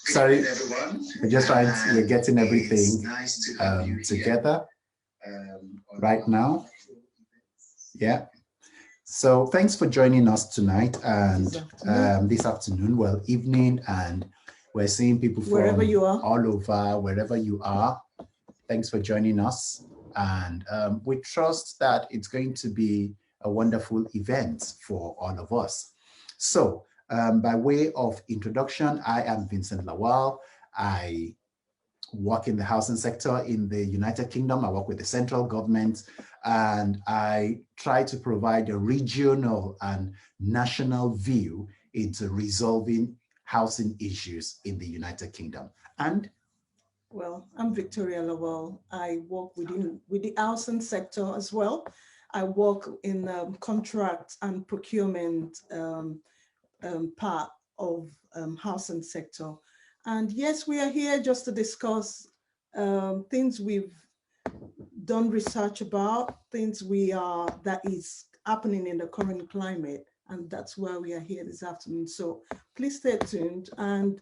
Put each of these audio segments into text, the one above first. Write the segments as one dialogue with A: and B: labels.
A: Sorry, we're getting everything together right now. Yeah. So thanks for joining us tonight and this afternoon, well, evening, and we're seeing people from
B: wherever you are,
A: all over, wherever you are. Thanks for joining us. And we trust that it's going to be a wonderful event for all of us. So by way of introduction, I am Vincent Lawal. I work in the housing sector in the United Kingdom. I work with the central government, and I try to provide a regional and national view into resolving housing issues in the United Kingdom. And
B: well, I'm Victoria Lawal. I work with the housing sector as well. I work in contract and procurement part of housing sector. And yes, we are here just to discuss things we've done research about, things that is happening in the current climate. And that's why we are here this afternoon. So please stay tuned, and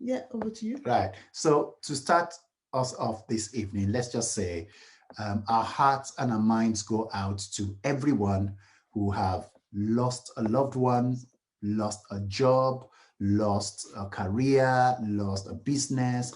B: yeah, over to you.
A: Right. So to start us off this evening, let's just say our hearts and our minds go out to everyone who have lost a loved one, lost a job, lost a career, lost a business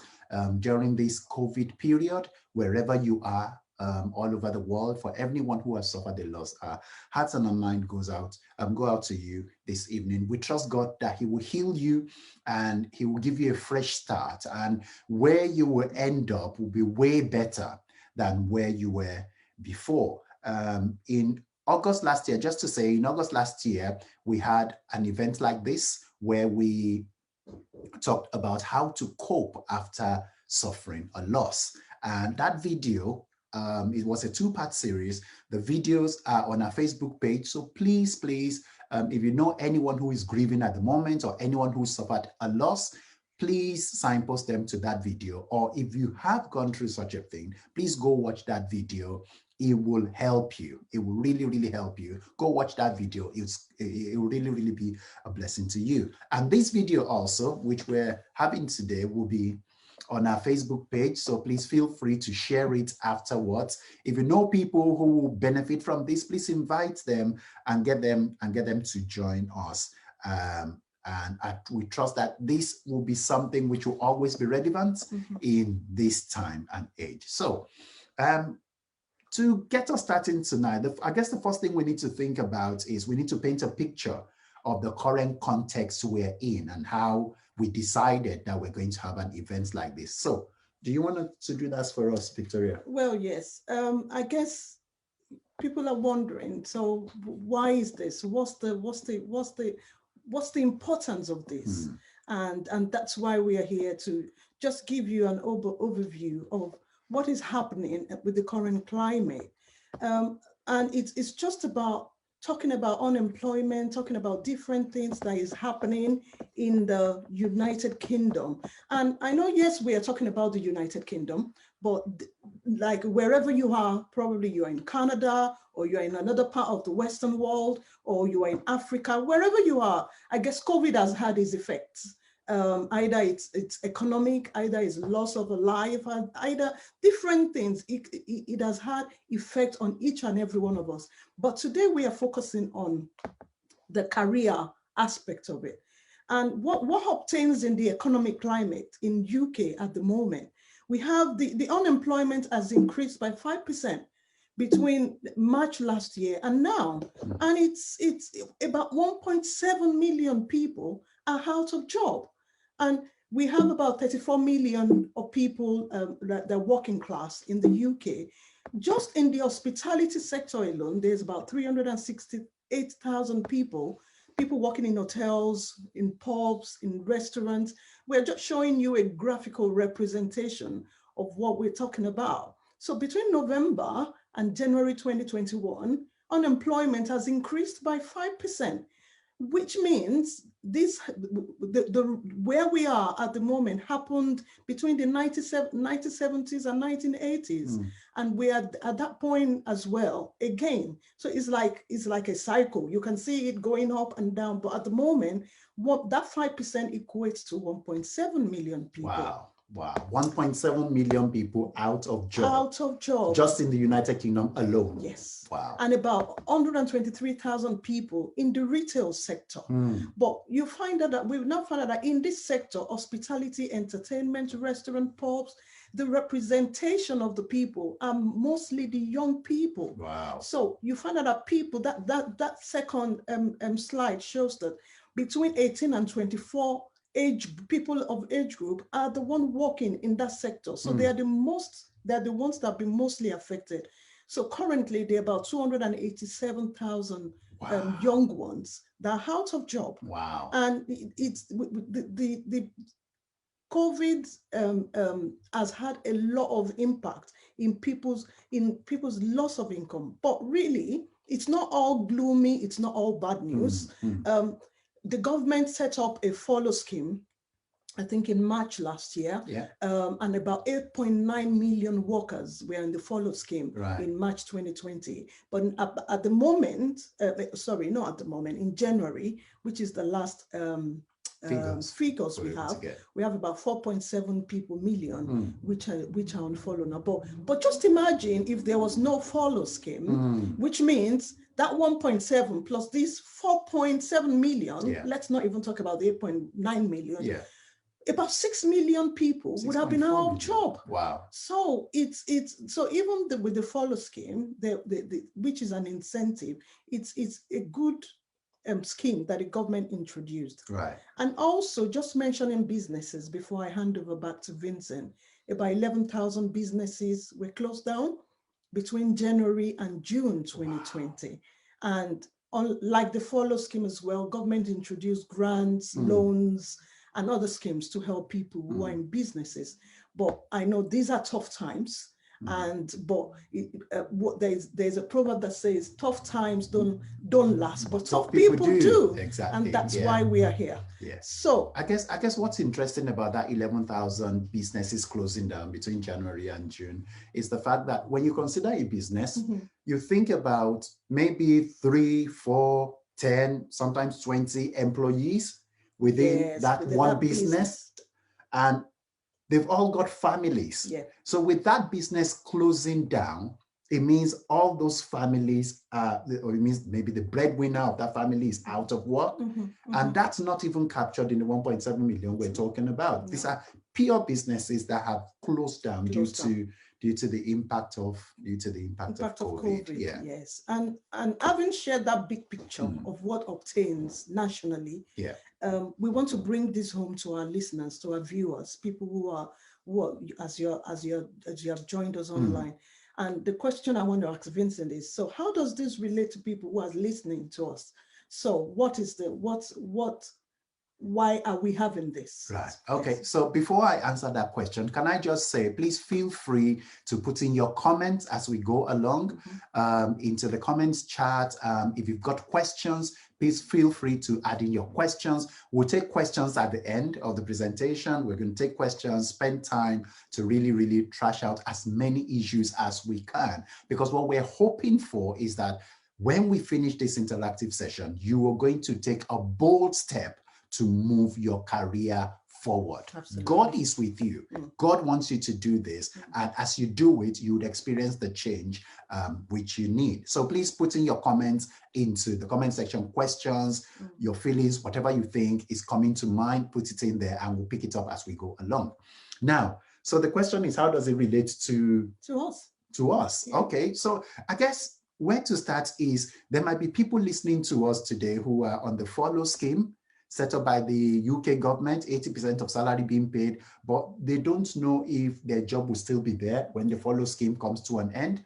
A: during this COVID period, wherever you are. All over the world, for everyone who has suffered a loss, our hearts and our mind go out to you this evening. We trust God that He will heal you and He will give you a fresh start, and where you will end up will be way better than where you were before. In August last year, just to say, in August last year, we had an event like this where we talked about how to cope after suffering a loss, and that video, it was a two-part series. The videos are on our Facebook page. So please, if you know anyone who is grieving at the moment or anyone who suffered a loss, please signpost them to that video. Or if you have gone through such a thing, please go watch that video. It will help you. It will really, really help you. Go watch that video. It will really, really be a blessing to you. And this video also, which we're having today, will be on our Facebook page. So please feel free to share it afterwards. If you know people who will benefit from this, please invite them and get them to join us. We trust that this will be something which will always be relevant in this time and age. So to get us starting tonight, I guess the first thing we need to think about is we need to paint a picture of the current context we're in and how we decided that we're going to have an event like this. So do you want to do that for us, Victoria?
B: Well, yes. I guess people are wondering, so why is this? What's the importance of this? And that's why we are here to just give you an overview of what is happening with the current climate. And it's just about talking about unemployment, talking about different things that is happening in the United Kingdom. And I know, yes, we are talking about the United Kingdom, but like wherever you are, probably you're in Canada, or you're in another part of the Western world, or you are in Africa, wherever you are, I guess COVID has had its effects. Either it's economic, either it's loss of a life, either different things. It has had effect on each and every one of us. But today we are focusing on the career aspect of it. And what obtains in the economic climate in UK at the moment, we have the unemployment has increased by 5% between March last year and now. And it's about 1.7 million people are out of job. And we have about 34 million of people that are working class in the UK. Just in the hospitality sector alone, there's about 368,000 people working in hotels, in pubs, in restaurants. We're just showing you a graphical representation of what we're talking about. So between November and January 2021, unemployment has increased by 5%. which means this, where we are at the moment happened between the 1970s and 1980s. And we are at that point as well again. So it's like a cycle. You can see it going up and down, but at the moment, what that 5% equates to 1.7 million people.
A: Wow. 1.7 million people out of job.
B: Out of job.
A: Just in the United Kingdom alone.
B: Yes.
A: Wow.
B: And about 123,000 people in the retail sector. But you find out that we've now found out that in this sector, hospitality, entertainment, restaurant, pubs, the representation of the people are mostly the young people.
A: Wow.
B: So you find out that people, that second slide shows that between 18 and 24 people of age group are the one working in that sector. So they're the ones that have been mostly affected. So currently there are about 287,000 young ones that are out of job.
A: Wow.
B: And it's the COVID has had a lot of impact in people's loss of income. But really, it's not all gloomy. It's not all bad news. The government set up a furlough scheme, I think in March last year, and about 8.9 million workers were in the furlough scheme in March 2020. But at the moment, not at the moment, in January, which is the last figures we have about 4.7 million which are on furlough now. But just imagine if there was no furlough scheme, which means that 1.7 plus these 4.7 million, let's not even talk about the 8.9 million, about 6 million people would have been out of job.
A: Wow.
B: So so even with the furlough scheme, which is an incentive, it's a good scheme that the government introduced.
A: Right.
B: And also just mentioning businesses before I hand over back to Vincent, about 11,000 businesses were closed down between January and June 2020. And like the furlough scheme as well, government introduced grants, loans, and other schemes to help people who are in businesses. But I know these are tough times. But there's a proverb that says tough times don't last, but tough people do.
A: Exactly.
B: And that's why we are here.
A: Yes.
B: So
A: I guess what's interesting about that 11,000 businesses closing down between January and June is the fact that when you consider a business, you think about maybe 3, 4, 10, sometimes 20 employees within that one business. And they've all got families. So with that business closing down, it means all those families or it means maybe the breadwinner of that family is out of work. And that's not even captured in the 1.7 million we're talking about. These are pure businesses that have closed down due to the impact of COVID.
B: Yes. And having shared that big picture of what obtains nationally, we want to bring this home to our listeners, to our viewers, people who are as you have joined us online. And the question I want to ask Vincent is, so how does this relate to people who are listening to us? So why are we having this?
A: Right. Okay. So before I answer that question, can I just say, please feel free to put in your comments as we go along into the comments chat. If you've got questions, please feel free to add in your questions. We'll take questions at the end of the presentation. We're going to take questions, spend time to really, really trash out as many issues as we can. Because what we're hoping for is that when we finish this interactive session, you are going to take a bold step to move your career forward. Absolutely. God is with you. God wants you to do this. And as you do it, you would experience the change which you need. So please put in your comments into the comment section, questions, your feelings, whatever you think is coming to mind, put it in there and we'll pick it up as we go along. Now, so the question is, how does it relate to us? To us. Yeah. Okay. So I guess where to start is there might be people listening to us today who are on the furlough scheme set up by the UK government, 80% of salary being paid, but they don't know if their job will still be there when the furlough scheme comes to an end.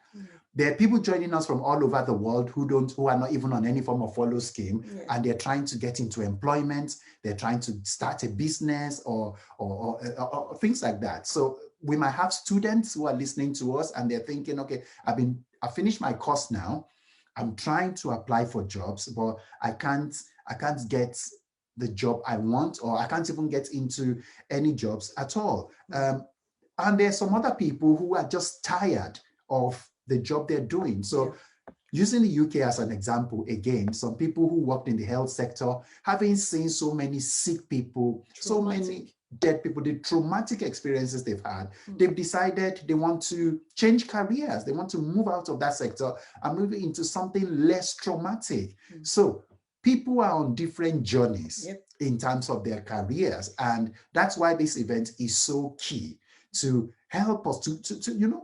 A: There are people joining us from all over the world who are not even on any form of furlough scheme, and they're trying to get into employment. They're trying to start a business or things like that. So we might have students who are listening to us and they're thinking, okay, I finished my course now. I'm trying to apply for jobs, but I can't I can't get the job I want, or I can't even get into any jobs at all. And there's some other people who are just tired of the job they're doing. So using the UK as an example, again, some people who worked in the health sector, having seen so many sick people, so many dead people, the traumatic experiences they've had, they've decided they want to change careers. They want to move out of that sector and move into something less traumatic. So people are on different journeys in terms of their careers. And that's why this event is so key, to help us to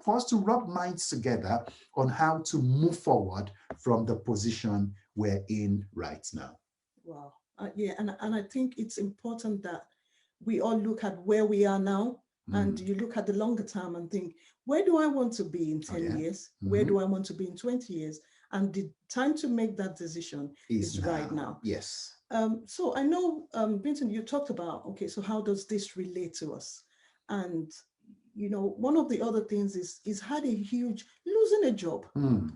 A: for us to rub minds together on how to move forward from the position we're in right now.
B: Wow. And I think it's important that we all look at where we are now, and you look at the longer term and think, where do I want to be in 10 years? Where do I want to be in 20 years? And the time to make that decision is right now.
A: Yes.
B: So I know, Vincent, you talked about, okay, so how does this relate to us? And one of the other things is had a huge losing a job,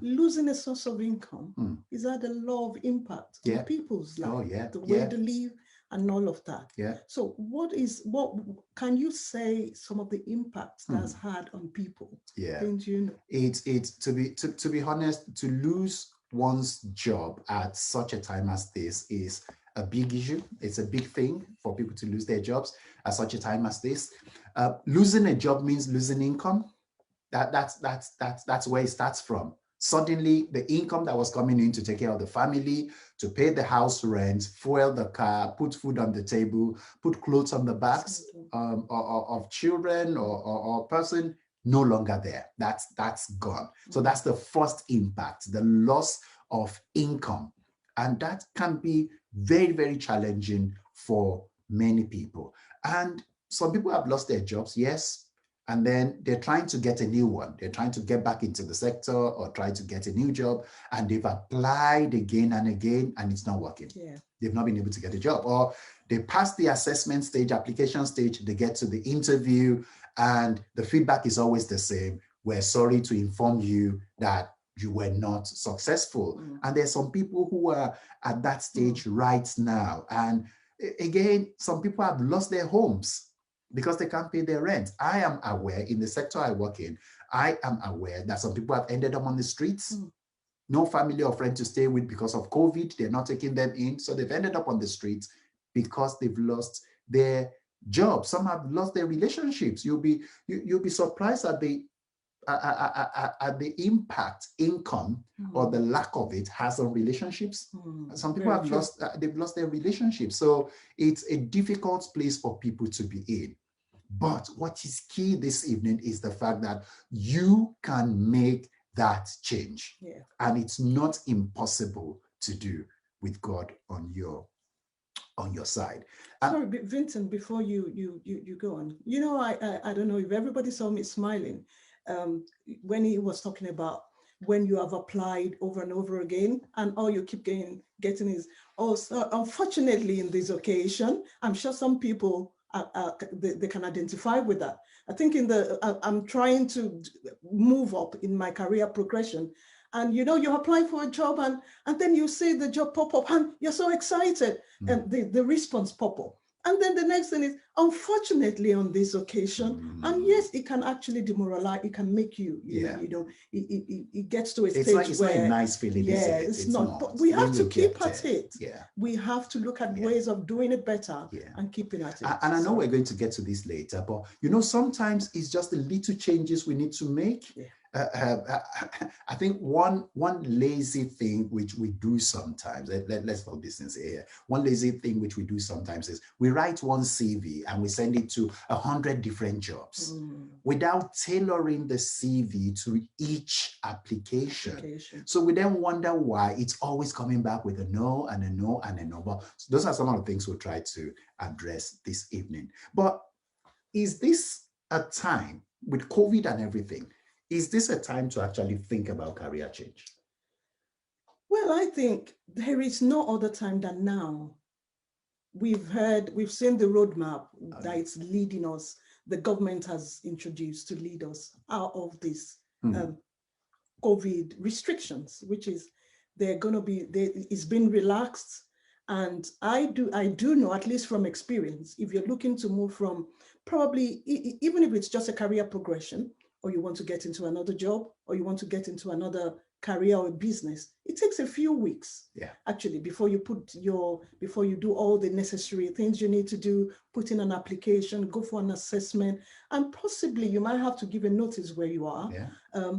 B: losing a source of income. Is had a lot of impact on people's life, the way they live, and all of that. So what can you say some of the impacts that's had on people? Don't you know?
A: It's to be honest, to lose one's job at such a time as this is a big issue. It's a big thing for people to lose their jobs at such a time as this. Losing a job means losing income. That's where it starts from. Suddenly, the income that was coming in to take care of the family, to pay the house rent, fuel the car, put food on the table, put clothes on the backs of children or person, no longer there. That's gone. So that's the first impact, the loss of income. And that can be very, very challenging for many people. And some people have lost their jobs, yes, and then they're trying to get a new one. They're trying to get back into the sector or try to get a new job, and they've applied again and again, and it's not working. They've not been able to get a job, or they pass the assessment stage, application stage, they get to the interview, and the feedback is always the same. We're sorry to inform you that you were not successful. And there's some people who are at that stage right now. And again, some people have lost their homes because they can't pay their rent. I am aware, in the sector I work in, I am aware that some people have ended up on the streets. No family or friend to stay with because of COVID. They're not taking them in. So they've ended up on the streets because they've lost their jobs. Some have lost their relationships. You'll be surprised at the impact income or the lack of it has on relationships. Some people have lost, they've lost their relationships. So it's a difficult place for people to be in. But what is key this evening is the fact that you can make that change. And it's not impossible to do with God on your side.
B: Sorry, Vincent, before you go on, I don't know if everybody saw me smiling when he was talking about when you have applied over and over again, and all you keep getting is, unfortunately, in this occasion, I'm sure some people they can identify with that. I think I'm trying to move up in my career progression, and you apply for a job, and then you see the job pop up, and you're so excited, and the response pop up. And then the next thing is, unfortunately, on this occasion, and yes, it can actually demoralize. It can make you, it gets to a stage where
A: it's not a nice feeling.
B: It's not. But we have to keep at it. We have to look at ways of doing it better and keeping at it.
A: And I know we're going to get to this later, but sometimes it's just the little changes we need to make. I think one lazy thing which we do sometimes, let's talk business here. One lazy thing which we do sometimes is we write one CV and we send it to 100 different jobs without tailoring the CV to each application. So we then wonder why it's always coming back with a no and a no and a no. But those are some of the things we'll try to address this evening. But is this a time with COVID and everything? Is this a time to actually think about career change?
B: Well, I think there is no other time than now. We've seen the roadmap that it's leading us, the government has introduced to lead us out of this COVID restrictions, which is it's been relaxed, And I do know, at least from experience, if you're looking to move from probably, even if it's just a career progression, or you want to get into another job, or you want to get into another career or business, it takes a few weeks, actually, before you do all the necessary things you need to do, put in an application, go for an assessment, and possibly you might have to give a notice where you are.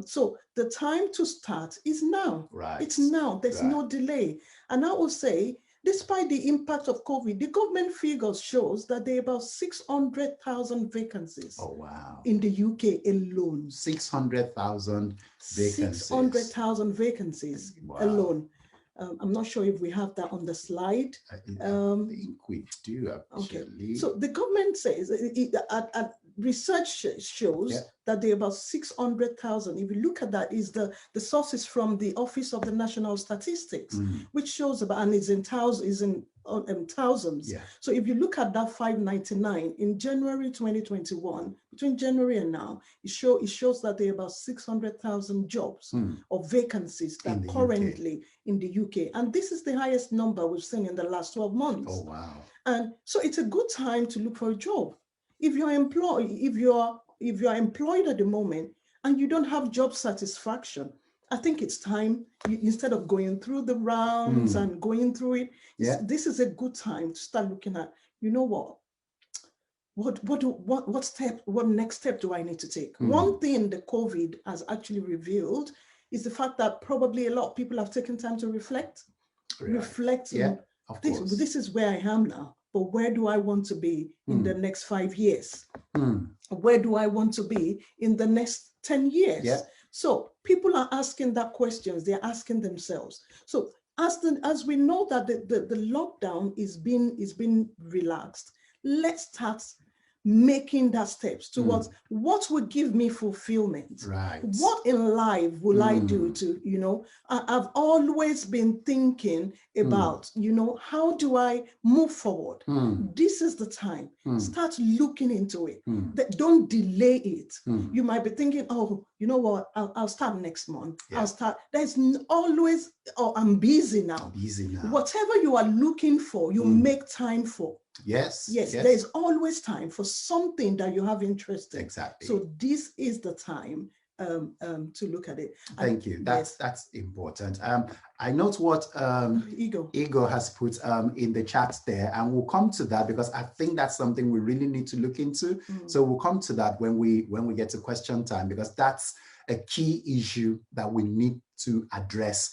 B: So the time to start is now. It's now. There's no delay. And I will say, despite the impact of COVID, the government figures shows that there are about 600,000 vacancies in the UK alone.
A: 600,000 vacancies.
B: 600,000 vacancies alone. I'm not sure if we have that on the slide.
A: I think we do, actually.
B: Okay. So the government says, research shows that there are about 600,000. If you look at that, is the sources from the Office of the National Statistics, which shows about, and is in thousands. So if you look at that 599 in January 2021, between January and now, it shows that there are about 600,000 jobs or vacancies that currently in the UK. And this is the highest number we've seen in the last 12 months.
A: Oh, wow.
B: And so it's a good time to look for a job. If you're employed at the moment and you don't have job satisfaction, I think it's time, instead of going through the rounds and going through it, this is a good time to start looking at, what next step do I need to take? One thing the COVID has actually revealed is the fact that probably a lot of people have taken time to reflect. This is where I am now, but where do I want to be in the next 5 years? Where do I want to be in the next 10 years? So people are asking that questions, they're asking themselves. So as we know that the lockdown is being relaxed, let's start making that steps towards what would give me fulfillment. What in life will I do to, I've always been thinking about, how do I move forward? This is the time. Start looking into it. Don't delay it. You might be thinking, oh, you know what, I'll start next month. I'll start. There's always, oh, I'm busy now. Whatever you are looking for, you make time for.
A: Yes.
B: There's always time for something that you have interest in.
A: Exactly.
B: So this is the time to look at it.
A: Thank you. That's important. I note what Ego has put in the chat there, and we'll come to that because I think that's something we really need to look into. So we'll come to that when we get to question time, because that's a key issue that we need to address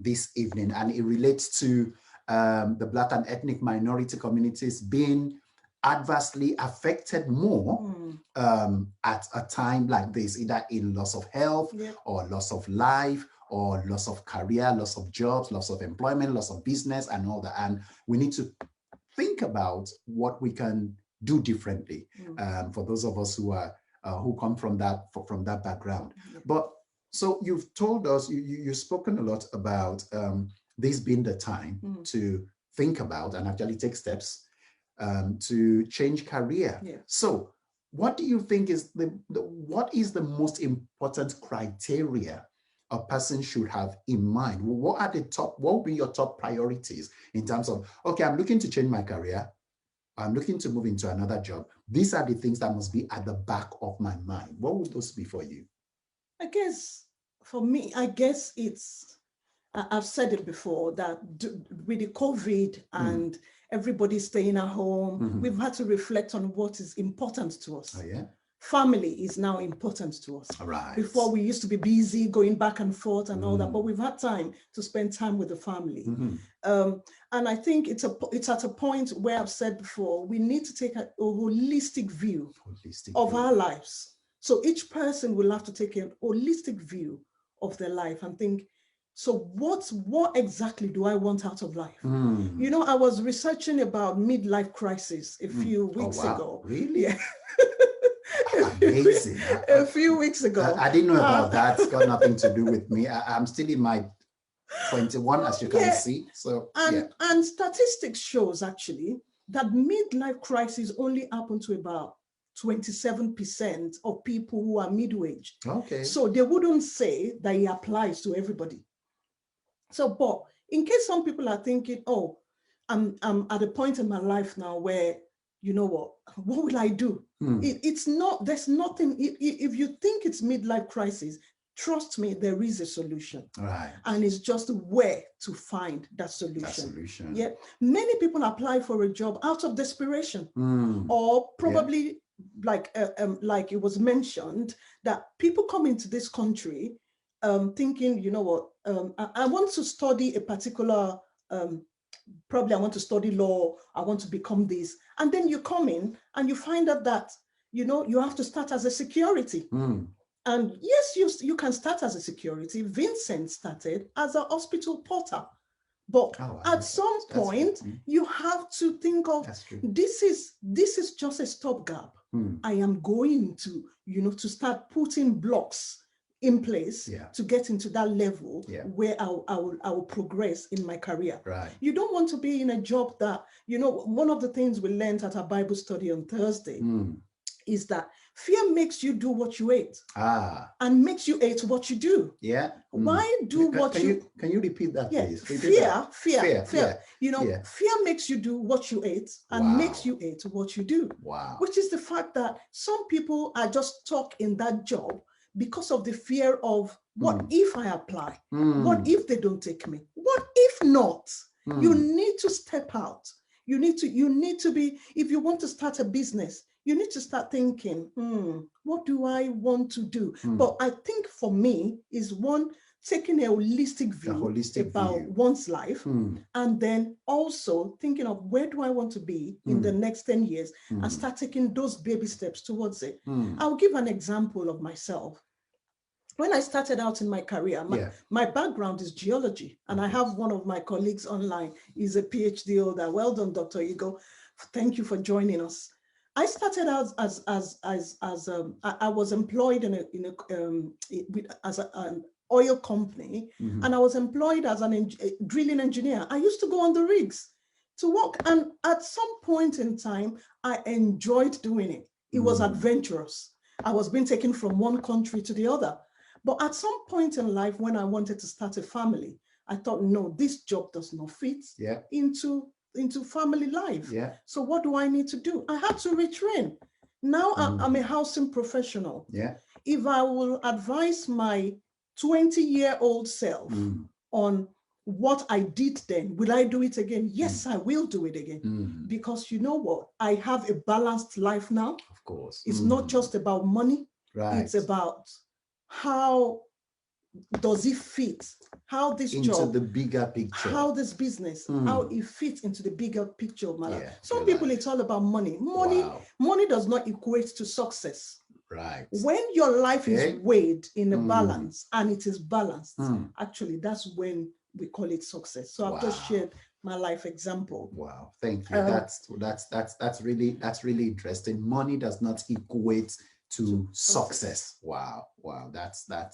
A: this evening, and it relates to the Black and ethnic minority communities being adversely affected more at a time like this, either in loss of health or loss of life or loss of career, loss of jobs, loss of employment, loss of business and all that. And we need to think about what we can do differently for those of us who come from that background. But so you've told us, you've spoken a lot about this being the time to think about and actually take steps to change career. So what do you think is what is the most important criteria a person should have in mind? What would be your top priorities in terms of, okay, I'm looking to change my career, I'm looking to move into another job. These are the things that must be at the back of my mind. What would those be for you?
B: I guess for me, I've said it before that with the COVID and everybody staying at home, we've had to reflect on what is important to us. Family is now important to us. Before we used to be busy going back and forth and all that, but we've had time to spend time with the family. And I think it's at a point where I've said before, we need to take a holistic view of our lives. So each person will have to take a holistic view of their life and think, so what exactly do I want out of life? I was researching about midlife crisis a few weeks ago.
A: Really?
B: Yeah.
A: Amazing.
B: A few weeks ago.
A: I didn't know about that. It's got nothing to do with me. I'm still in my 21, as you can see. So
B: and statistics shows actually that midlife crisis only happen to about 27% of people who are middle-aged.
A: Okay.
B: So they wouldn't say that it applies to everybody. So, but in case some people are thinking, oh, I'm at a point in my life now where, you know what will I do? It's not, there's nothing, if you think it's midlife crisis, trust me, there is a solution.
A: Right.
B: And it's just where to find that solution. Yeah. Many people apply for a job out of desperation, or probably like it was mentioned, that people come into this country thinking, you know what, I want to study a particular probably I want to study law, I want to become this. And then you come in and you find out that, you know, you have to start as a security. And yes, you can start as a security. Vincent started as a hospital porter. But at some point, you have to think of, this is just a stopgap. I am going to, you know, to start putting blocks in place to get into that level where I will progress in my career.
A: Right.
B: You don't want to be in a job that, you know, one of the things we learned at our Bible study on Thursday is that fear makes you do what you hate and makes you hate what you do.
A: Yeah.
B: Why do what you...
A: Can you repeat that, please?
B: Fear. You know, fear makes you do what you hate and makes you hate what you do.
A: Wow.
B: Which is the fact that some people are just stuck in that job because of the fear of what if I apply? What if they don't take me? What if not? You need to step out. You need to be, if you want to start a business, you need to start thinking, what do I want to do? But I think for me is one, taking a holistic view about one's life, and then also thinking of where do I want to be in the next 10 years and start taking those baby steps towards it. I'll give an example of myself. When I started out in my career, my background is geology, and I have one of my colleagues online. He's a PhD holder. Well done, Dr. Igo. Thank you for joining us. I started out as I was employed as an oil company, and I was employed as a drilling engineer. I used to go on the rigs to work, and at some point in time, I enjoyed doing it. It was adventurous. I was being taken from one country to the other. But at some point in life, when I wanted to start a family, I thought, no, this job does not fit into family life. So what do I need to do? I had to retrain. Now I'm a housing professional. If I will advise my 20-year-old self on what I did then, will I do it again? Yes, I will do it again. Because you know what? I have a balanced life now.
A: Of course.
B: It's not just about money. It's about how does it fit? How this
A: into
B: job,
A: the bigger picture,
B: how this business, how it fits into the bigger picture of my life. Some people, it's all about money. Money does not equate to success.
A: Right.
B: When your life is weighed in a balance, and it is balanced, actually, that's when we call it success. So I've just shared my life example.
A: Wow, thank you. That's really interesting. Money does not equate to success. Wow, that's good.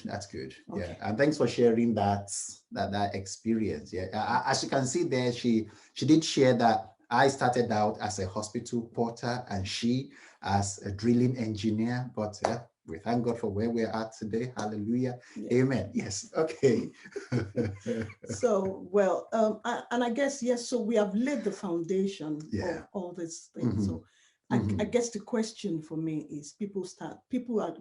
A: That's good. Okay. And thanks for sharing that experience. As you can see there, she did share that I started out as a hospital porter and she as a drilling engineer, but we thank God for where we're at today. Hallelujah. Amen. Yes. Okay.
B: So, well, and I guess, so we have laid the foundation of all these things. So I guess the question for me is people are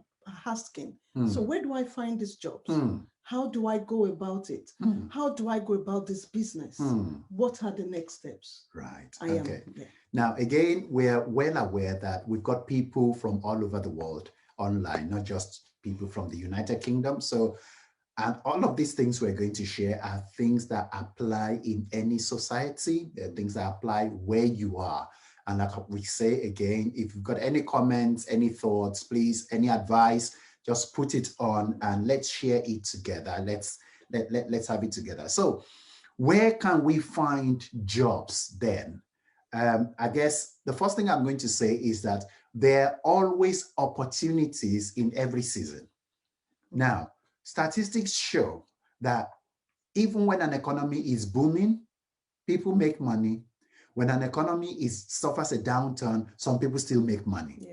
B: asking, so where do I find these jobs? How do I go about it? How do I go about this business? What are the next steps?
A: Right. Now, again, we're well aware that we've got people from all over the world online, not just people from the United Kingdom. So, and all of these things we're going to share are things that apply in any society. They're things that apply where you are. And like we say again, if you've got any comments, any thoughts, please, any advice, just put it on and let's share it together. Let's have it together. So where can we find jobs then? I guess the first thing I'm going to say is that there are always opportunities in every season. Now, statistics show that even when an economy is booming, people make money. When an economy suffers a downturn, some people still make money.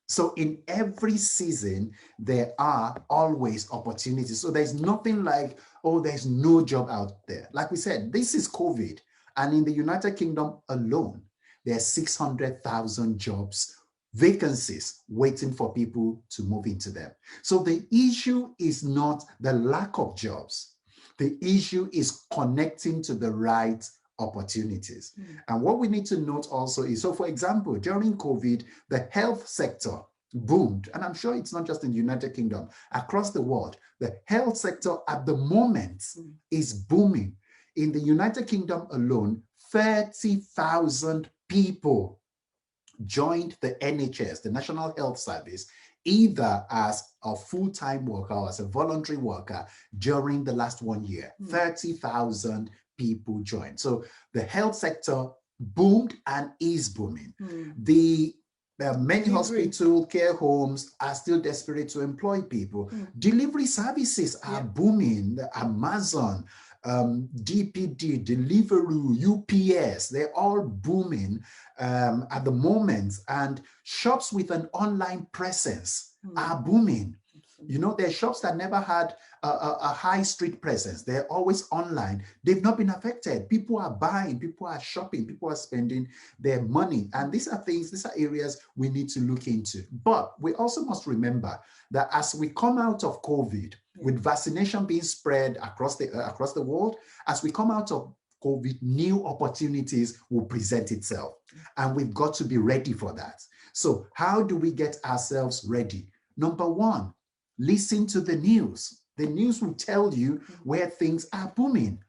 A: So in every season, there are always opportunities. So there's nothing like, oh, there's no job out there. Like we said, this is COVID. And in the United Kingdom alone, there's 600,000 jobs, vacancies waiting for people to move into them. So the issue is not the lack of jobs. The issue is connecting to the right opportunities. And what we need to note also is, so for example, during COVID, the health sector boomed. And I'm sure it's not just in the United Kingdom, across the world, the health sector at the moment is booming. In the United Kingdom alone, 30,000 people joined the NHS, the National Health Service, either as a full-time worker or as a voluntary worker during the last 1 year. 30,000 people joined. So the health sector boomed and is booming. The many hospital care homes are still desperate to employ people. Delivery services are booming. Amazon, DPD, Deliveroo, UPS, they're all booming at the moment. And shops with an online presence are booming. You know, there are shops that never had a high street presence. They're always online. They've not been affected. People are buying, people are shopping, people are spending their money. And these are things, these are areas we need to look into. But we also must remember that as we come out of COVID, with vaccination being spread across the world, as we come out of COVID, new opportunities will present itself. And we've got to be ready for that. So how do we get ourselves ready? Number one, listen to the news. The news will tell you where things are booming.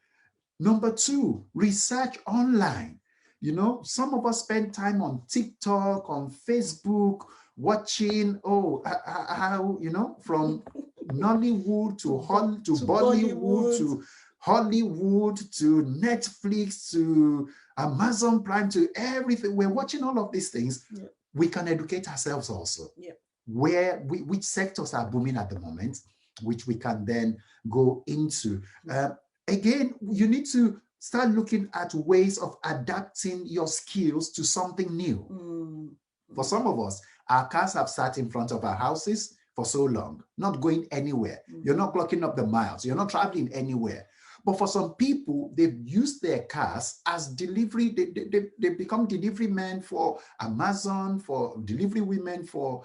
A: Number two, research online. You know, some of us spend time on TikTok, on Facebook, watching, how, you know, from Nollywood to Bollywood to Hollywood to Netflix to Amazon Prime to everything. We're watching all of these things. We can educate ourselves also. Which sectors are booming at the moment, which we can then go into. Again, you need to start looking at ways of adapting your skills to something new. For some of us, our cars have sat in front of our houses for so long, not going anywhere. You're not clocking up the miles. You're not traveling anywhere. But for some people, they've used their cars as delivery. They become delivery men for Amazon, for delivery women for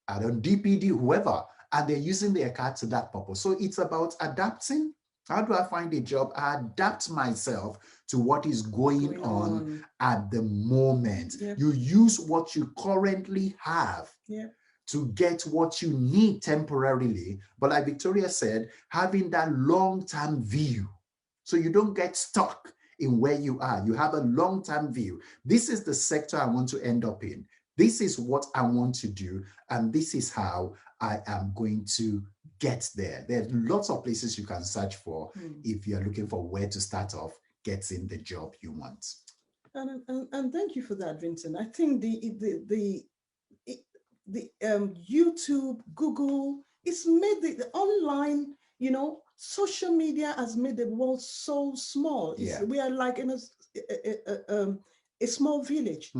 A: DPD, whoever, and they're using their car to that purpose. So it's about adapting. How do I find a job? I adapt myself to what is going on at the moment. You use what you currently have to get what you need temporarily. But like Victoria said, having that long-term view, so you don't get stuck in where you are. You have a long-term view. This is the sector I want to end up in. This is what I want to do, and this is how I am going to get there. There are lots of places you can search for if you're looking for where to start off getting the job you want.
B: And thank you for that, Vincent. I think the YouTube, Google, it's made the online, you know, social media has made the world so small. We are like in a small village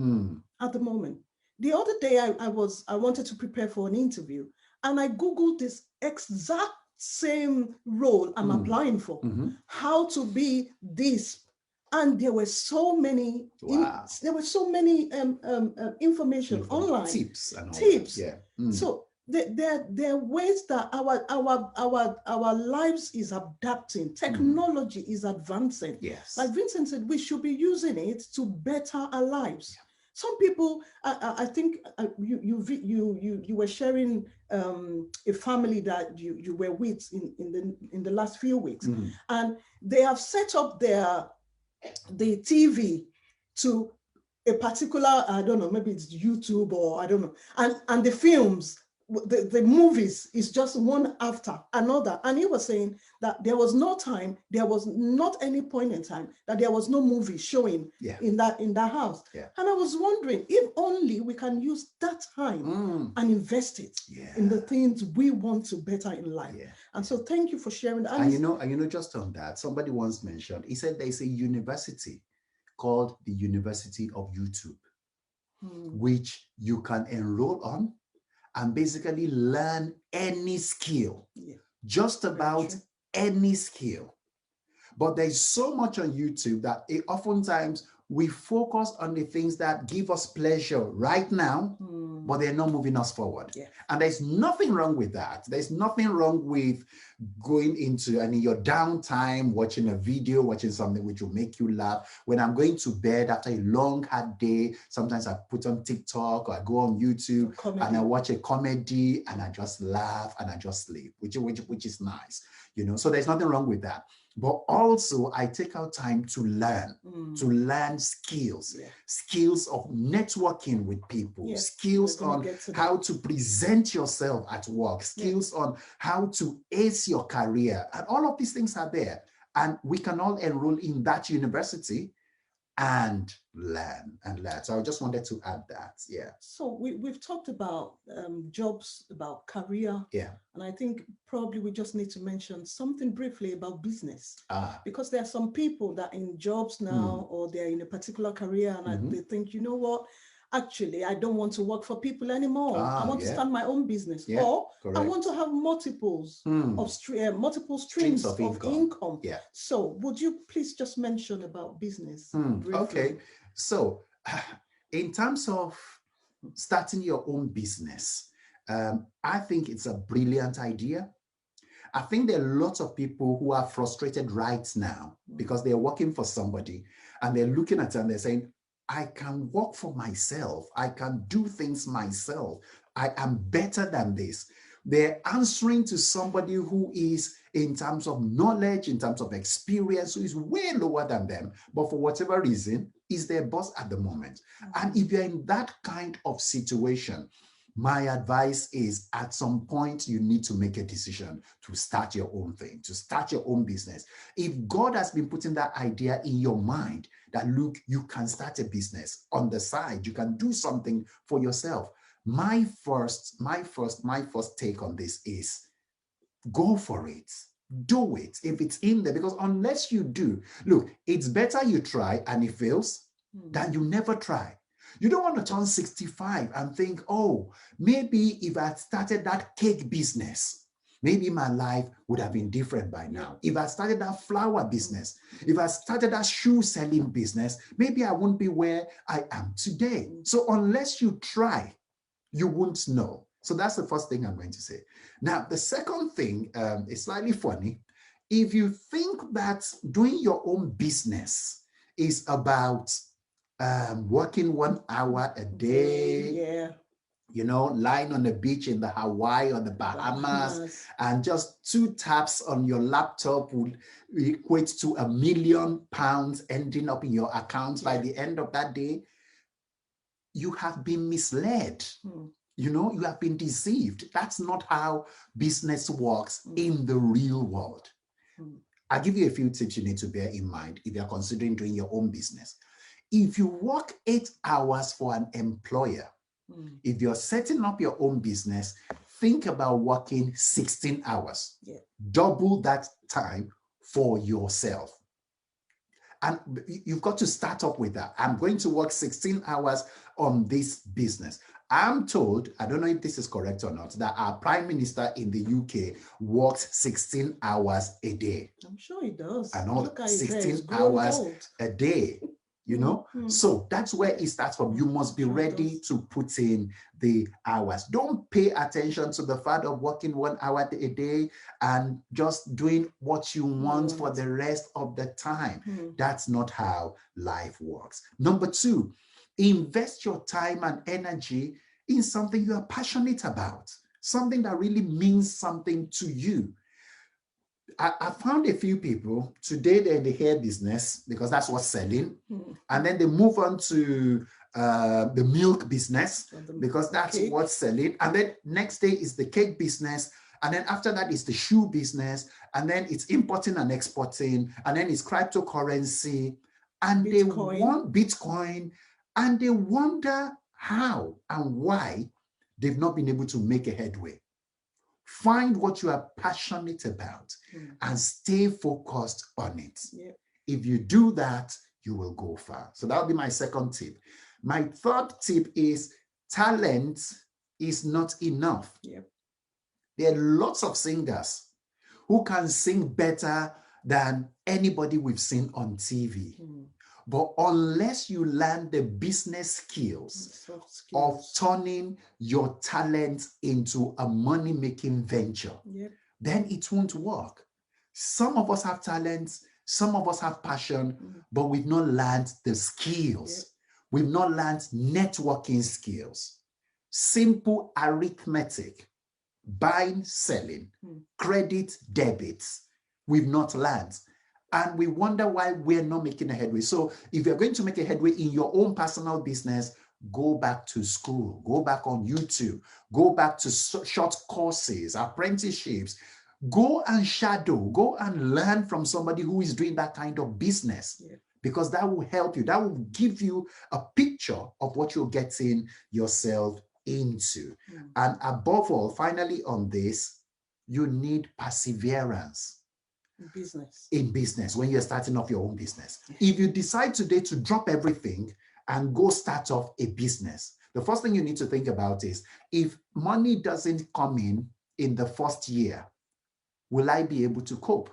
B: at the moment. The other day, I wanted to prepare for an interview, and I Googled this exact same role I'm applying for, how to be this, and there were so many. There were so many information online
A: tips and all
B: tips.
A: That.
B: So there are ways that our lives is adapting. Technology is advancing.
A: Yes,
B: like Vincent said, we should be using it to better our lives. Some people, I think you were sharing a family that you were with in the last few weeks, and they have set up the TV to a particular, I don't know, maybe it's YouTube or I don't know, and the films, the movies is just one after another. And he was saying that there was no time, there was not any point in time that there was no movie showing in that house. And I was wondering if only we can use that time and invest it in the things we want to better in life. And so thank you for sharing that.
A: And you know, just on that, somebody once mentioned, he said there's a university called the University of YouTube, which you can enroll on and basically learn any skill, just about any skill. But there's so much on YouTube that oftentimes we focus on the things that give us pleasure right now, but they're not moving us forward.
B: Yeah.
A: And there's nothing wrong with that. There's nothing wrong with going into, and in your downtime, watching a video, watching something which will make you laugh. When I'm going to bed after a long, hard day, sometimes I put on TikTok or I go on YouTube and I watch a comedy and I just laugh and I just sleep, which is nice, you know. So there's nothing wrong with that. But also I take out time to learn skills, skills of networking with people, skills on how to present yourself at work, skills on how to ace your career. And all of these things are there. And we can all enroll in that university and learn. So I just wanted to add that. Yeah.
B: So we've talked about jobs, about career.
A: Yeah.
B: And I think probably we just need to mention something briefly about business. Because there are some people that in jobs now, or they're in a particular career and they think, you know what, actually, I don't want to work for people anymore. I want to start my own business. Or I want to have multiples of multiple streams of income.
A: Yeah.
B: So would you please just mention about business?
A: Okay. So in terms of starting your own business, I think it's a brilliant idea. I think there are lots of people who are frustrated right now because they're working for somebody and they're looking at it and they're saying, I can work for myself. I can do things myself. I am better than this. They're answering to somebody who is, in terms of knowledge, in terms of experience, who is way lower than them, but for whatever reason, is their boss at the moment. And if you're in that kind of situation, my advice is at some point, you need to make a decision to start your own thing, to start your own business. If God has been putting that idea in your mind that, look, you can start a business on the side, you can do something for yourself. My first take on this is go for it. Do it if it's in there, because unless you do, look, it's better you try and it fails than you never try. You don't want to turn 65 and think, oh, maybe if I had started that cake business, maybe my life would have been different by now. If I started that flower business, if I started that shoe selling business, maybe I wouldn't be where I am today. So unless you try, you won't know. So that's the first thing I'm going to say. Now, the second thing is slightly funny. If you think that doing your own business is about working 1 hour a day, you know, lying on the beach in the Hawaii or the Bahamas, and just 2 taps on your laptop would equate to £1 million ending up in your account by the end of that day, you have been misled. You know, you have been deceived. That's not how business works in the real world. I'll give you a few tips you need to bear in mind if you're considering doing your own business. If you work 8 hours for an employer, if you're setting up your own business, think about working 16 hours. Double that time for yourself. And you've got to start up with that. I'm going to work 16 hours on this business. I'm told, I don't know if this is correct or not, that our Prime Minister in the UK works 16 hours a day.
B: I'm sure he does.
A: And all 16 hours a day, you know? So that's where it starts from. You must be ready to put in the hours. Don't pay attention to the fact of working 1 hour a day and just doing what you want for the rest of the time. That's not how life works. Number 2, invest your time and energy in something you are passionate about, something that really means something to you. I found a few people, today they're in the hair business because that's what's selling. And then they move on to the milk business because that's what's selling. And then next day is the cake business. And then after that is the shoe business. And then it's importing and exporting. And then it's cryptocurrency. And they want Bitcoin. And they wonder how and why they've not been able to make a headway. Find what you are passionate about and stay focused on it. If you do that, you will go far. So that would be my second tip. My third tip is talent is not enough. There are lots of singers who can sing better than anybody we've seen on TV. But unless you learn the business skills of turning your talent into a money-making venture, then it won't work. Some of us have talents, some of us have passion, but we've not learned the skills. We've not learned networking skills, simple arithmetic, buying, selling, credit, debits. We've not learned. And we wonder why we're not making a headway. So if you're going to make a headway in your own personal business, go back to school, go back on YouTube, go back to short courses, apprenticeships, go and shadow, go and learn from somebody who is doing that kind of business, because that will help you. That will give you a picture of what you're getting yourself into. And above all, finally on this, you need perseverance. In business, when you're starting off your own business. If you decide today to drop everything and go start off a business, the first thing you need to think about is, if money doesn't come in the first year, will I be able to cope?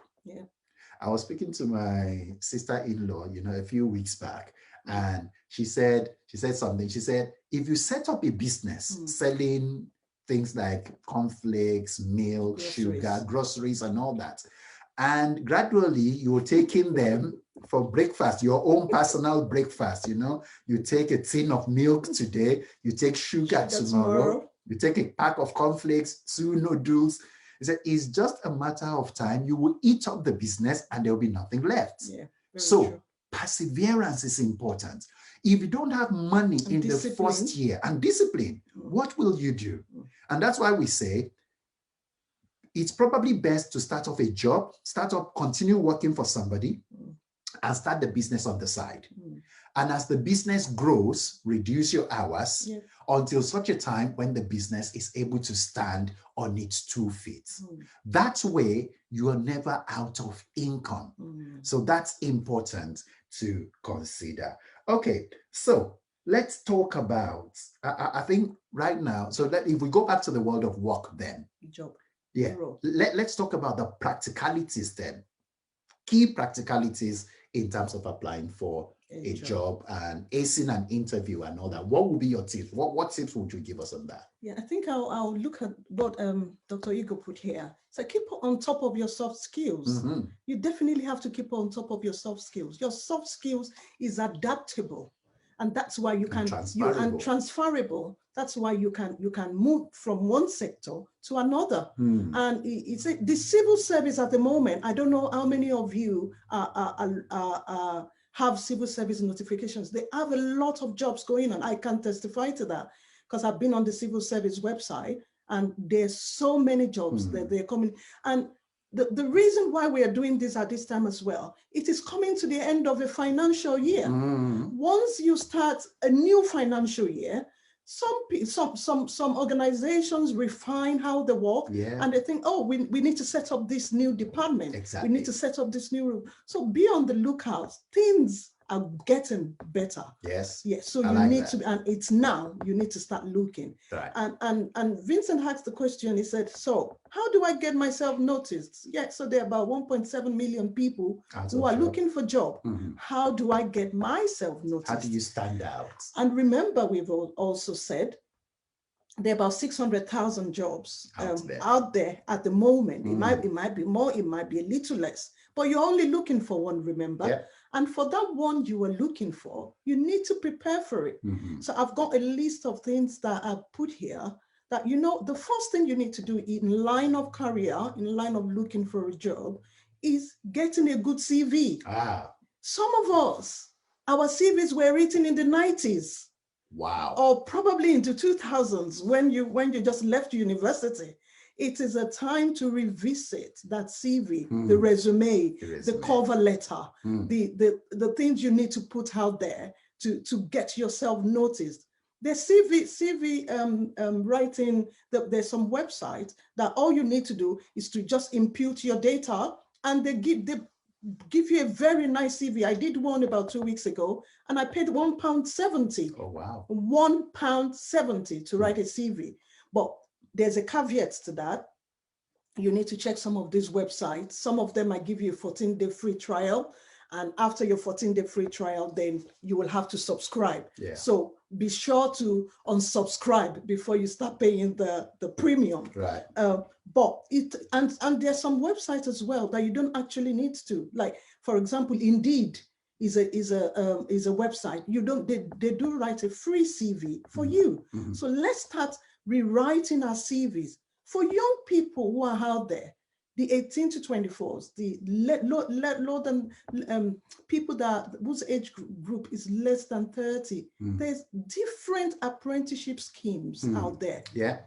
A: I was speaking to my sister-in-law, a few weeks back, and she said something. She said, if you set up a business selling things like cornflakes, milk, sugar, groceries, and all that, and gradually you're taking them for breakfast, your own personal breakfast, you take a tin of milk today, you take sugar tomorrow, you take a pack of cornflakes, 2 noodles. He said, it's just a matter of time. You will eat up the business and there will be nothing left. So perseverance is important. If you don't have money in the first year, and discipline, what will you do? And that's why we say, it's probably best to start off a job, continue working for somebody, and start the business on the side. And as the business grows, reduce your hours until such a time when the business is able to stand on its 2 feet. That way, you are never out of income. So that's important to consider. Okay, so let's talk about, I think right now, so if we go back to the world of work then. Let's talk about the practicalities then. Key practicalities in terms of applying for a job and acing an interview and all that. What would be your tips? What tips would you give us on that?
B: I think I'll look at what Dr. Igor put here. So keep on top of your soft skills. You definitely have to keep on top of your soft skills. Your soft skills is adaptable. And that's why you can, and transferable. That's why you can move from one sector to another. And it's the civil service at the moment. I don't know how many of you have civil service notifications. They have a lot of jobs going on. I can testify to that because I've been on the civil service website, and there's so many jobs that they're coming. And the reason why we are doing this at this time as well, it is coming to the end of a financial year. Once you start a new financial year, some organizations refine how they work, and they think, oh, we need to set up this new department. We need to set up this new room. So be on the lookout. Things are getting better. So you need to, and it's now you need to start looking. And Vincent asked the question. He said, so how do I get myself noticed? So there are about 1.7 million people who are looking for job. How do I get myself noticed?
A: How do you stand out?
B: And remember, we've also said there are about 600,000 jobs out there at the moment. It might be more, it might be a little less, but you're only looking for one, remember? And for that one you are looking for, you need to prepare for it. So I've got a list of things that I've put here that, the first thing you need to do in line of career, in line of looking for a job, is getting a good CV. Some of us, our CVs were written in the 90s. Or probably into 2000s when you just left university. It is a time to revisit that CV, the resume, the cover letter, the things you need to put out there to get yourself noticed. The CV writing, there's some websites that all you need to do is to just input your data, and they give you a very nice CV. I did one about 2 weeks ago, and I paid £1.70.
A: Oh, wow.
B: £1.70 to write a CV. But there's a caveat to that. you need to check some of these websites. Some of them might give you a 14-day free trial. And after your 14-day free trial, then you will have to subscribe.
A: Yeah.
B: So be sure to unsubscribe before you start paying the premium.
A: Right.
B: But there's some websites as well that you don't actually need to. Like, for example, Indeed is a website. They do write a free CV for you. So let's start rewriting our CVs for young people who are out there. The 18 to 24s, the low than people whose age group is less than 30. There's different apprenticeship schemes out there.
A: Yeah,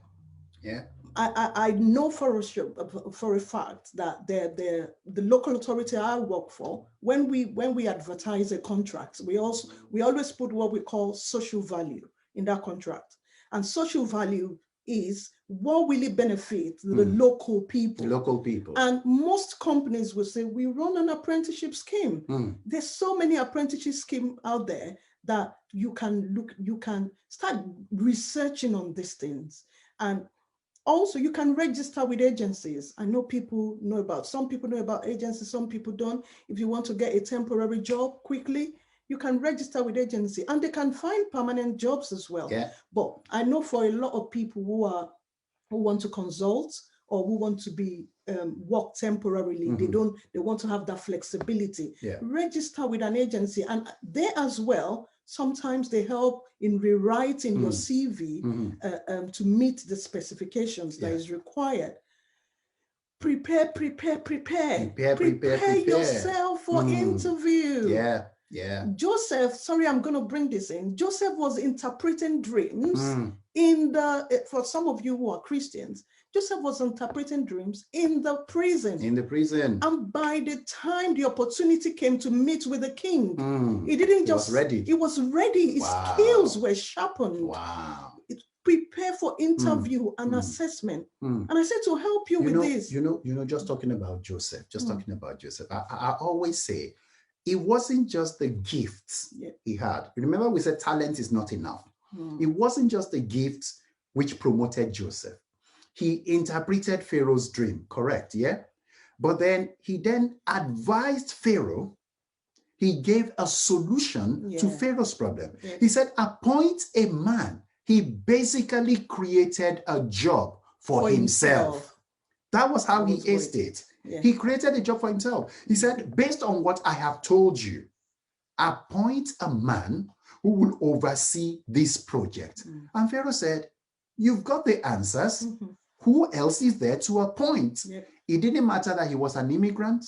A: yeah.
B: I know for a fact that the local authority I work for, when we advertise a contract, we always put what we call social value in that contract, and social value is what will it benefit the local people.
A: Local people.
B: And most companies will say, we run an apprenticeship scheme. There's so many apprenticeship schemes out there that you can start researching on these things. And also you can register with agencies. I know some people know about agencies, some people don't. If you want to get a temporary job quickly, you can register with agency, and they can find permanent jobs as well.
A: Yeah.
B: But I know for a lot of people who want to consult or who want to be work temporarily, they want to have that flexibility.
A: Yeah.
B: Register with an agency, and they as well, sometimes they help in rewriting your CV to meet the specifications that is required. Prepare yourself for interview.
A: Yeah. Yeah.
B: Joseph, sorry, I'm going to bring this in. Joseph was interpreting dreams for some of you who are Christians, Joseph was interpreting dreams in the prison.
A: In the prison.
B: And by the time the opportunity came to meet with the king, he didn't just...
A: He was ready.
B: He was ready. His skills were sharpened.
A: Wow.
B: Prepare for interview and assessment. And I said to help you with this.
A: Just talking about Joseph, I always say, it wasn't just the gifts he had. Remember, we said talent is not enough. It wasn't just the gifts which promoted Joseph. He interpreted Pharaoh's dream, correct? Yeah. But then he advised Pharaoh. He gave a solution to Pharaoh's problem. Yeah. He said, appoint a man. He basically created a job for himself. That was how he aced it. Yeah. He created a job for himself. He said, based on what I have told you, appoint a man who will oversee this project. And Pharaoh said, you've got the answers. Who else is there to appoint? Yeah. It didn't matter that he was an immigrant.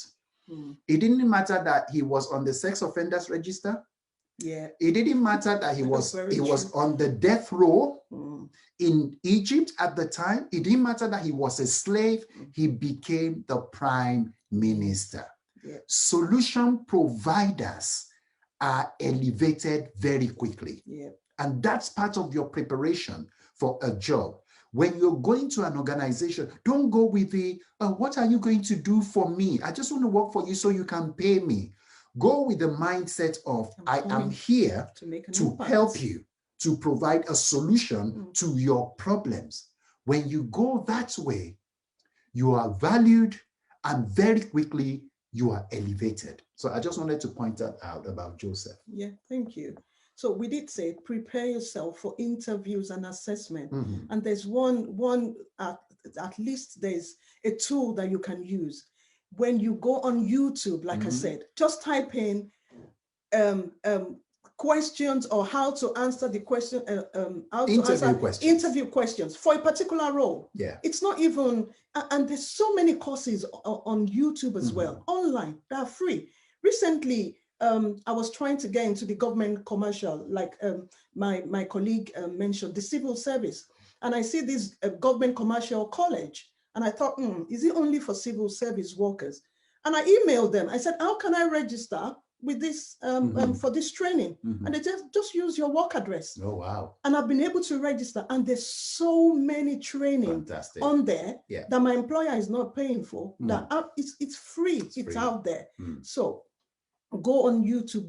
A: It didn't matter that he was on the sex offenders register.
B: Yeah.
A: It didn't matter that he was on the death row in Egypt at the time. It didn't matter that he was a slave. He became the prime minister. Yeah. Solution providers are elevated very quickly. Yeah. And that's part of your preparation for a job. When you're going to an organization, don't go with what are you going to do for me? I just want to work for you so you can pay me. Go with the mindset of, I am here to help you, to provide a solution to your problems. When you go that way, you are valued and very quickly you are elevated. So I just wanted to point that out about Joseph.
B: Yeah, thank you. So we did say, prepare yourself for interviews and assessment. And there's at least there's a tool that you can use. When you go on YouTube, like I said, just type in questions or how to answer the question, interview questions for a particular role.
A: Yeah.
B: It's not even, and there's so many courses on YouTube as well, online, that are free. Recently, I was trying to get into the government commercial, like my colleague mentioned, the civil service. And I see this government commercial college. And I thought, is it only for civil service workers? And I emailed them. I said, how can I register with this for this training? And they just use your work address.
A: Oh, wow.
B: And I've been able to register. And there's so many training on there that my employer is not paying for. That it's free. It's out there. So go on YouTube,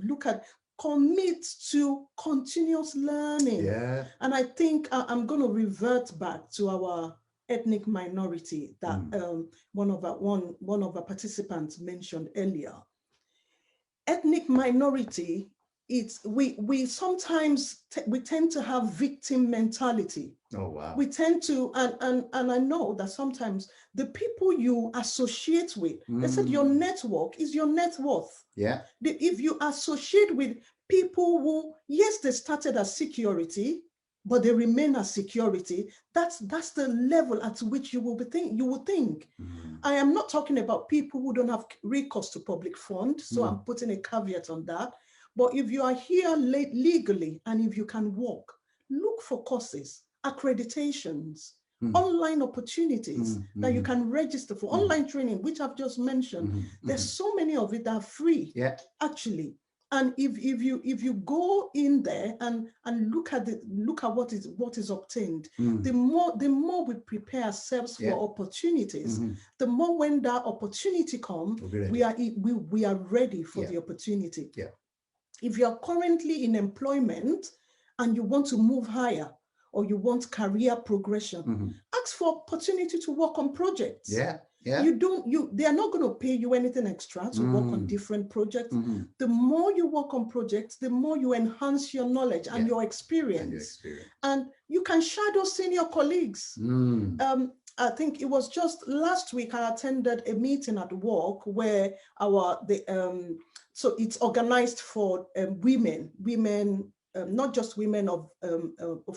B: commit to continuous learning.
A: Yeah.
B: And I think I'm going to revert back to our ethnic minority that one of our participants mentioned earlier. Ethnic minority, we sometimes we tend to have victim mentality.
A: Oh wow.
B: We tend to, and I know that sometimes the people you associate with, they said your network is your net worth.
A: Yeah.
B: If you associate with people who, yes, they started as security, but they remain as security, that's the level at which you will think. I am not talking about people who don't have recourse to public funds, so I'm putting a caveat on that. But if you are here legally and if you can walk, look for courses, accreditations, online opportunities that you can register for, online training, which I've just mentioned. There's so many of it that are free, actually. And if you go in there and look at what is obtained, the more we prepare ourselves for opportunities, the more when that opportunity comes, we are ready for the opportunity.
A: Yeah.
B: If you are currently in employment and you want to move higher or you want career progression, ask for opportunity to work on projects.
A: Yeah. Yeah.
B: They are not going to pay you anything extra to work on different projects. The more you work on projects, the more you enhance your knowledge and your experience. And you can shadow senior colleagues. I think it was just last week I attended a meeting at work where so it's organized for women, not just women of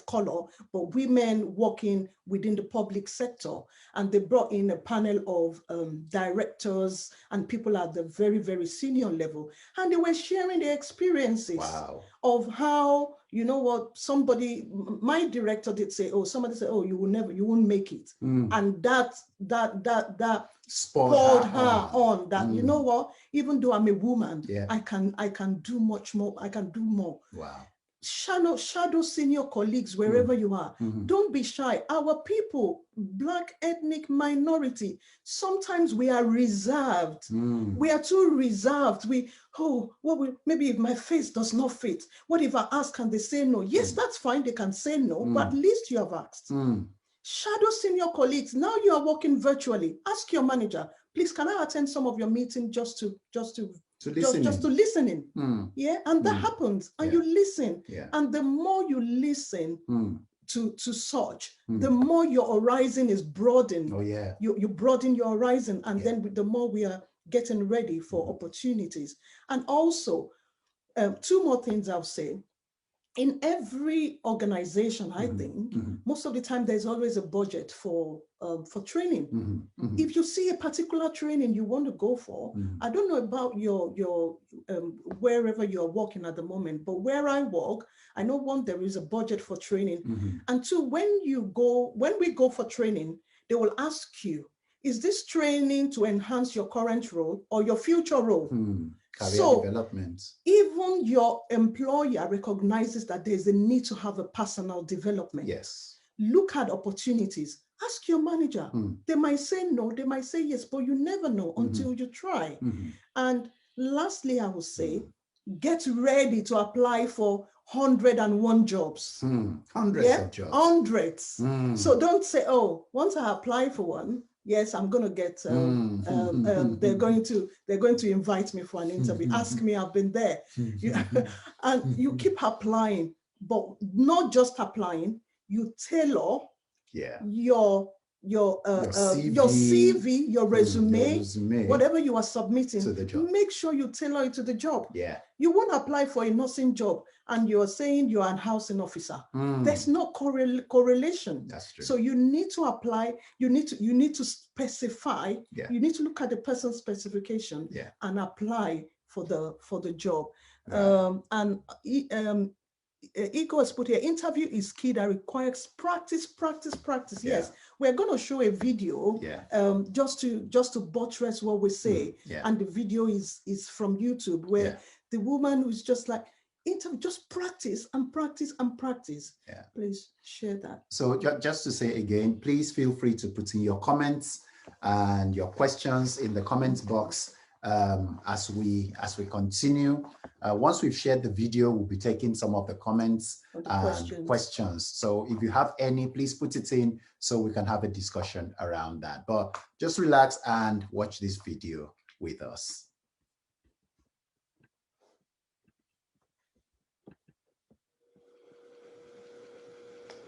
B: color, but women working within the public sector. And they brought in a panel of directors and people at the very, very senior level. And they were sharing their experiences of how, my director did say, somebody said, you won't make it. And that spurred her on that, you know what, even though I'm a woman, I can do much more. I can do more.
A: Wow.
B: Shadow senior colleagues wherever you are. Don't be shy. Our people, Black ethnic minority, sometimes we are reserved. We are too reserved. Maybe if my face does not fit, what if I ask and they say no? Yes, that's fine. They can say no, but at least you have asked. Shadow senior colleagues, now you are working virtually. Ask your manager, please, can I attend some of your meeting just to listen in? Yeah, and that happens, and you listen. And the more you listen to such, the more your horizon is broadened.
A: Oh yeah.
B: You broaden your horizon, and then the more we are getting ready for opportunities. And also, two more things I'll say. In every organization, I think, most of the time there's always a budget for training. If you see a particular training you want to go for, I don't know about your wherever you're working at the moment, but where I work, I know one, there is a budget for training, and two, when we go for training, they will ask you, is this training to enhance your current role or your future role?
A: Career development.
B: Even your employer recognizes that there's a need to have a personal development.
A: Yes.
B: Look at opportunities. Ask your manager. They might say no, they might say yes, but you never know until you try. And lastly, I will say, get ready to apply for 101 jobs.
A: Hundreds of jobs.
B: Hundreds. So don't say, once I apply for one, yes, I'm going to get, they're going to invite me for an interview. Ask me, I've been there. And you keep applying, but not just applying, you tailor your CV, your resume, whatever you are submitting,
A: to the job.
B: Make sure you tailor it to the job.
A: Yeah.
B: You won't apply for a nursing job and you're saying you're an housing officer. There's no correlation.
A: That's true.
B: So you need to apply, you need to specify, you need to look at the person's specification and apply for the job. Right. Ego has put here, interview is key that requires practice. Yes, we're going to show a video just to buttress what we say. And the video is from YouTube where the woman who's just like, just practice and practice and practice. Please share that.
A: So just to say again, please feel free to put in your comments and your questions in the comments box, as we continue. Once we've shared the video, we'll be taking some of the comments and questions. So if you have any, please put it in so we can have a discussion around that. But just relax and watch this video with us.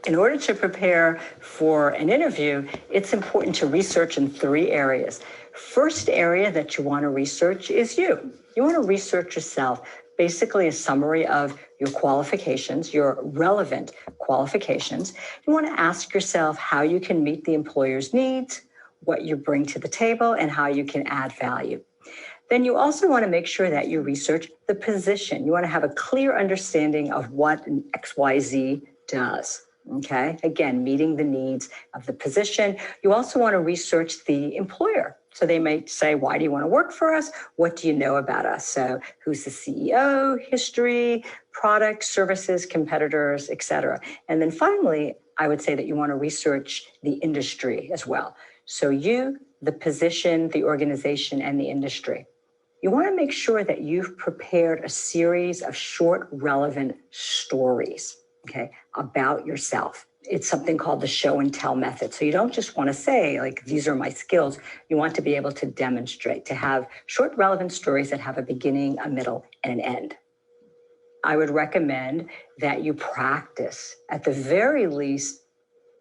C: In order to prepare for an interview, it's important to research in 3 areas. First area that you want to research is you. You want to research yourself, basically a summary of your qualifications, your relevant qualifications. You want to ask yourself how you can meet the employer's needs, what you bring to the table, and how you can add value. Then you also want to make sure that you research the position. You want to have a clear understanding of what an XYZ does. Okay, again, meeting the needs of the position. You also want to research the employer. So they might say, why do you want to work for us? What do you know about us? So who's the CEO, history, products, services, competitors, et cetera. And then finally, I would say that you want to research the industry as well. So you, the position, the organization, and the industry. You want to make sure that you've prepared a series of short, relevant stories, okay, about yourself. It's something called the show and tell method. So you don't just want to say, like, these are my skills. You want to be able to demonstrate, to have short, relevant stories that have a beginning, a middle, and an end. I would recommend that you practice. At the very least,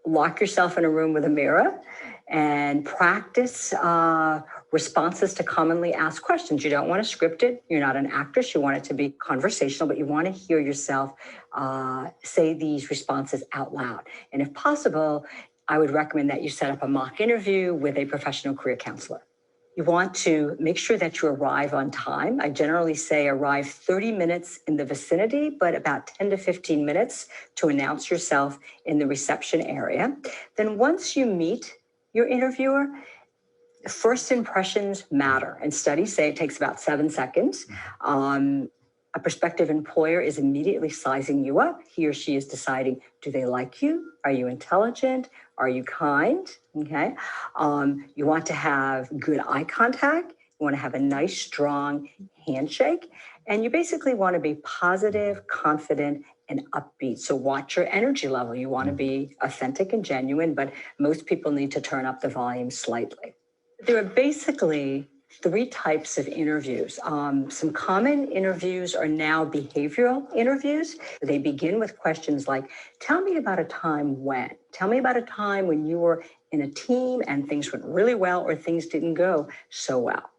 C: lock yourself in a room with a mirror and practice responses to commonly asked questions. You don't want to script it. You're not an actress. You want it to be conversational, but you want to hear yourself say these responses out loud. And if possible, I would recommend that you set up a mock interview with a professional career counselor. You want to make sure that you arrive on time. I generally say arrive 30 minutes in the vicinity, but about 10 to 15 minutes to announce yourself in the reception area. Then once you meet your interviewer, first impressions matter. And studies say it takes about 7 seconds. A prospective employer is immediately sizing you up. He or she is deciding, do they like you? Are you intelligent? Are you kind? Okay. You want to have good eye contact. You want to have a nice, strong handshake. And you basically want to be positive, confident, and upbeat. So watch your energy level. You want to be authentic and genuine, but most people need to turn up the volume slightly. There are basically 3 types of interviews. Some common interviews are now behavioral interviews. They begin with questions like, tell me about a time when. Tell me about a time when you were in a team and things went really well or things didn't go so well.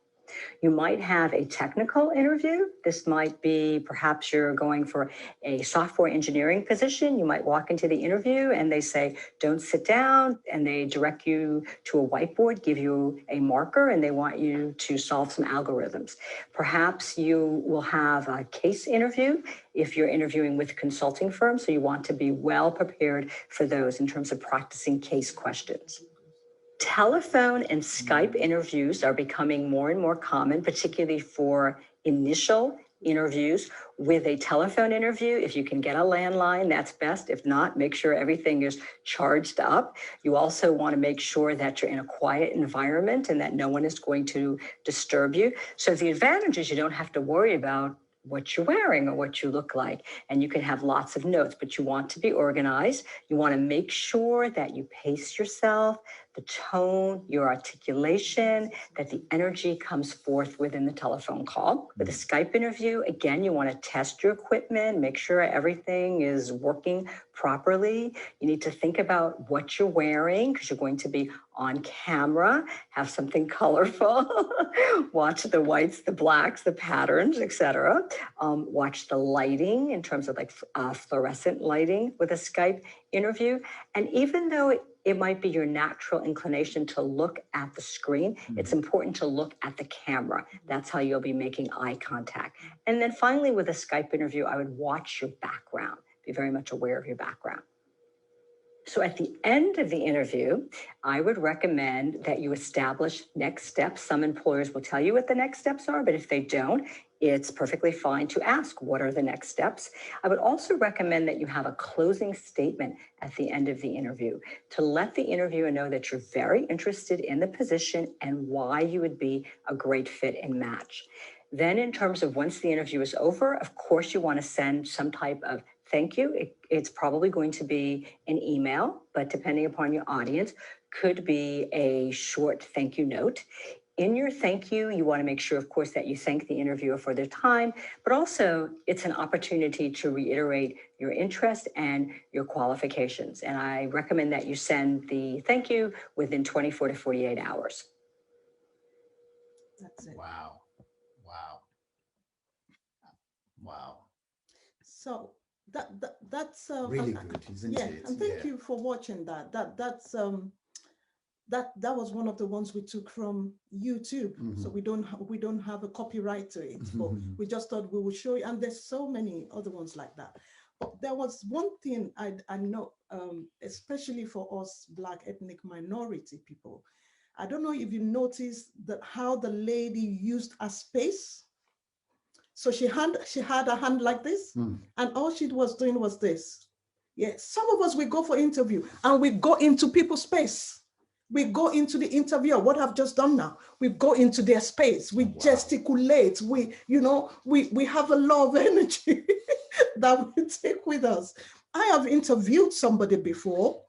C: You might have a technical interview. This might be perhaps you're going for a software engineering position. You might walk into the interview and they say, don't sit down, and they direct you to a whiteboard, give you a marker, and they want you to solve some algorithms. Perhaps you will have a case interview if you're interviewing with consulting firms. So you want to be well prepared for those in terms of practicing case questions. Telephone and Skype interviews are becoming more and more common, particularly for initial interviews. With a telephone interview, if you can get a landline, that's best. If not, make sure everything is charged up. You also want to make sure that you're in a quiet environment and that no one is going to disturb you. So the advantage is you don't have to worry about what you're wearing or what you look like. And you can have lots of notes, but you want to be organized. You want to make sure that you pace yourself, the tone, your articulation, that the energy comes forth within the telephone call. With a Skype interview, again, you want to test your equipment, make sure everything is working properly. You need to think about what you're wearing because you're going to be on camera, have something colorful, watch the whites, the blacks, the patterns, etc. Watch the lighting in terms of like fluorescent lighting with a Skype interview. And even though it might be your natural inclination to look at the screen, it's important to look at the camera. That's how you'll be making eye contact. And then finally, with a Skype interview, I would watch your background, be very much aware of your background. So at the end of the interview, I would recommend that you establish next steps. Some employers will tell you what the next steps are, but if they don't, it's perfectly fine to ask, what are the next steps? I would also recommend that you have a closing statement at the end of the interview to let the interviewer know that you're very interested in the position and why you would be a great fit and match. Then in terms of once the interview is over, of course, you want to send some type of thank you. It's probably going to be an email, but depending upon your audience, could be a short thank you note. In your thank you, you want to make sure, of course, that you thank the interviewer for their time, but also it's an opportunity to reiterate your interest and your qualifications. And I recommend that you send the thank you within 24 to 48 hours.
B: That's it.
A: Wow. Wow. Wow.
B: So that's
A: Really good, isn't
B: yeah,
A: it?
B: and thank you for watching that. That was one of the ones we took from YouTube.
A: Mm-hmm.
B: So we don't have a copyright to it, but we just thought we would show you. And there's so many other ones like that. But there was one thing I know, especially for us Black ethnic minority people. I don't know if you noticed that how the lady used a space. So she had a hand like this, and all she was doing was this. Yeah, some of us, we go for interview and we go into people's space. We go into the interviewer, what I've just done now. We go into their space. We gesticulate. We have a lot of energy that we take with us. I have interviewed somebody before,